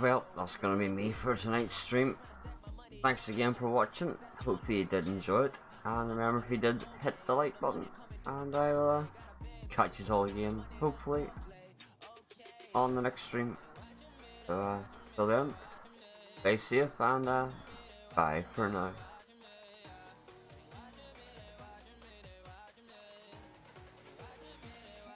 Well, that's gonna be me for tonight's stream. Thanks again for watching. Hope you did enjoy it. And remember, if you did, hit the like button. And I will catch you all again, hopefully, on the next stream. So, till then, stay safe and bye for now.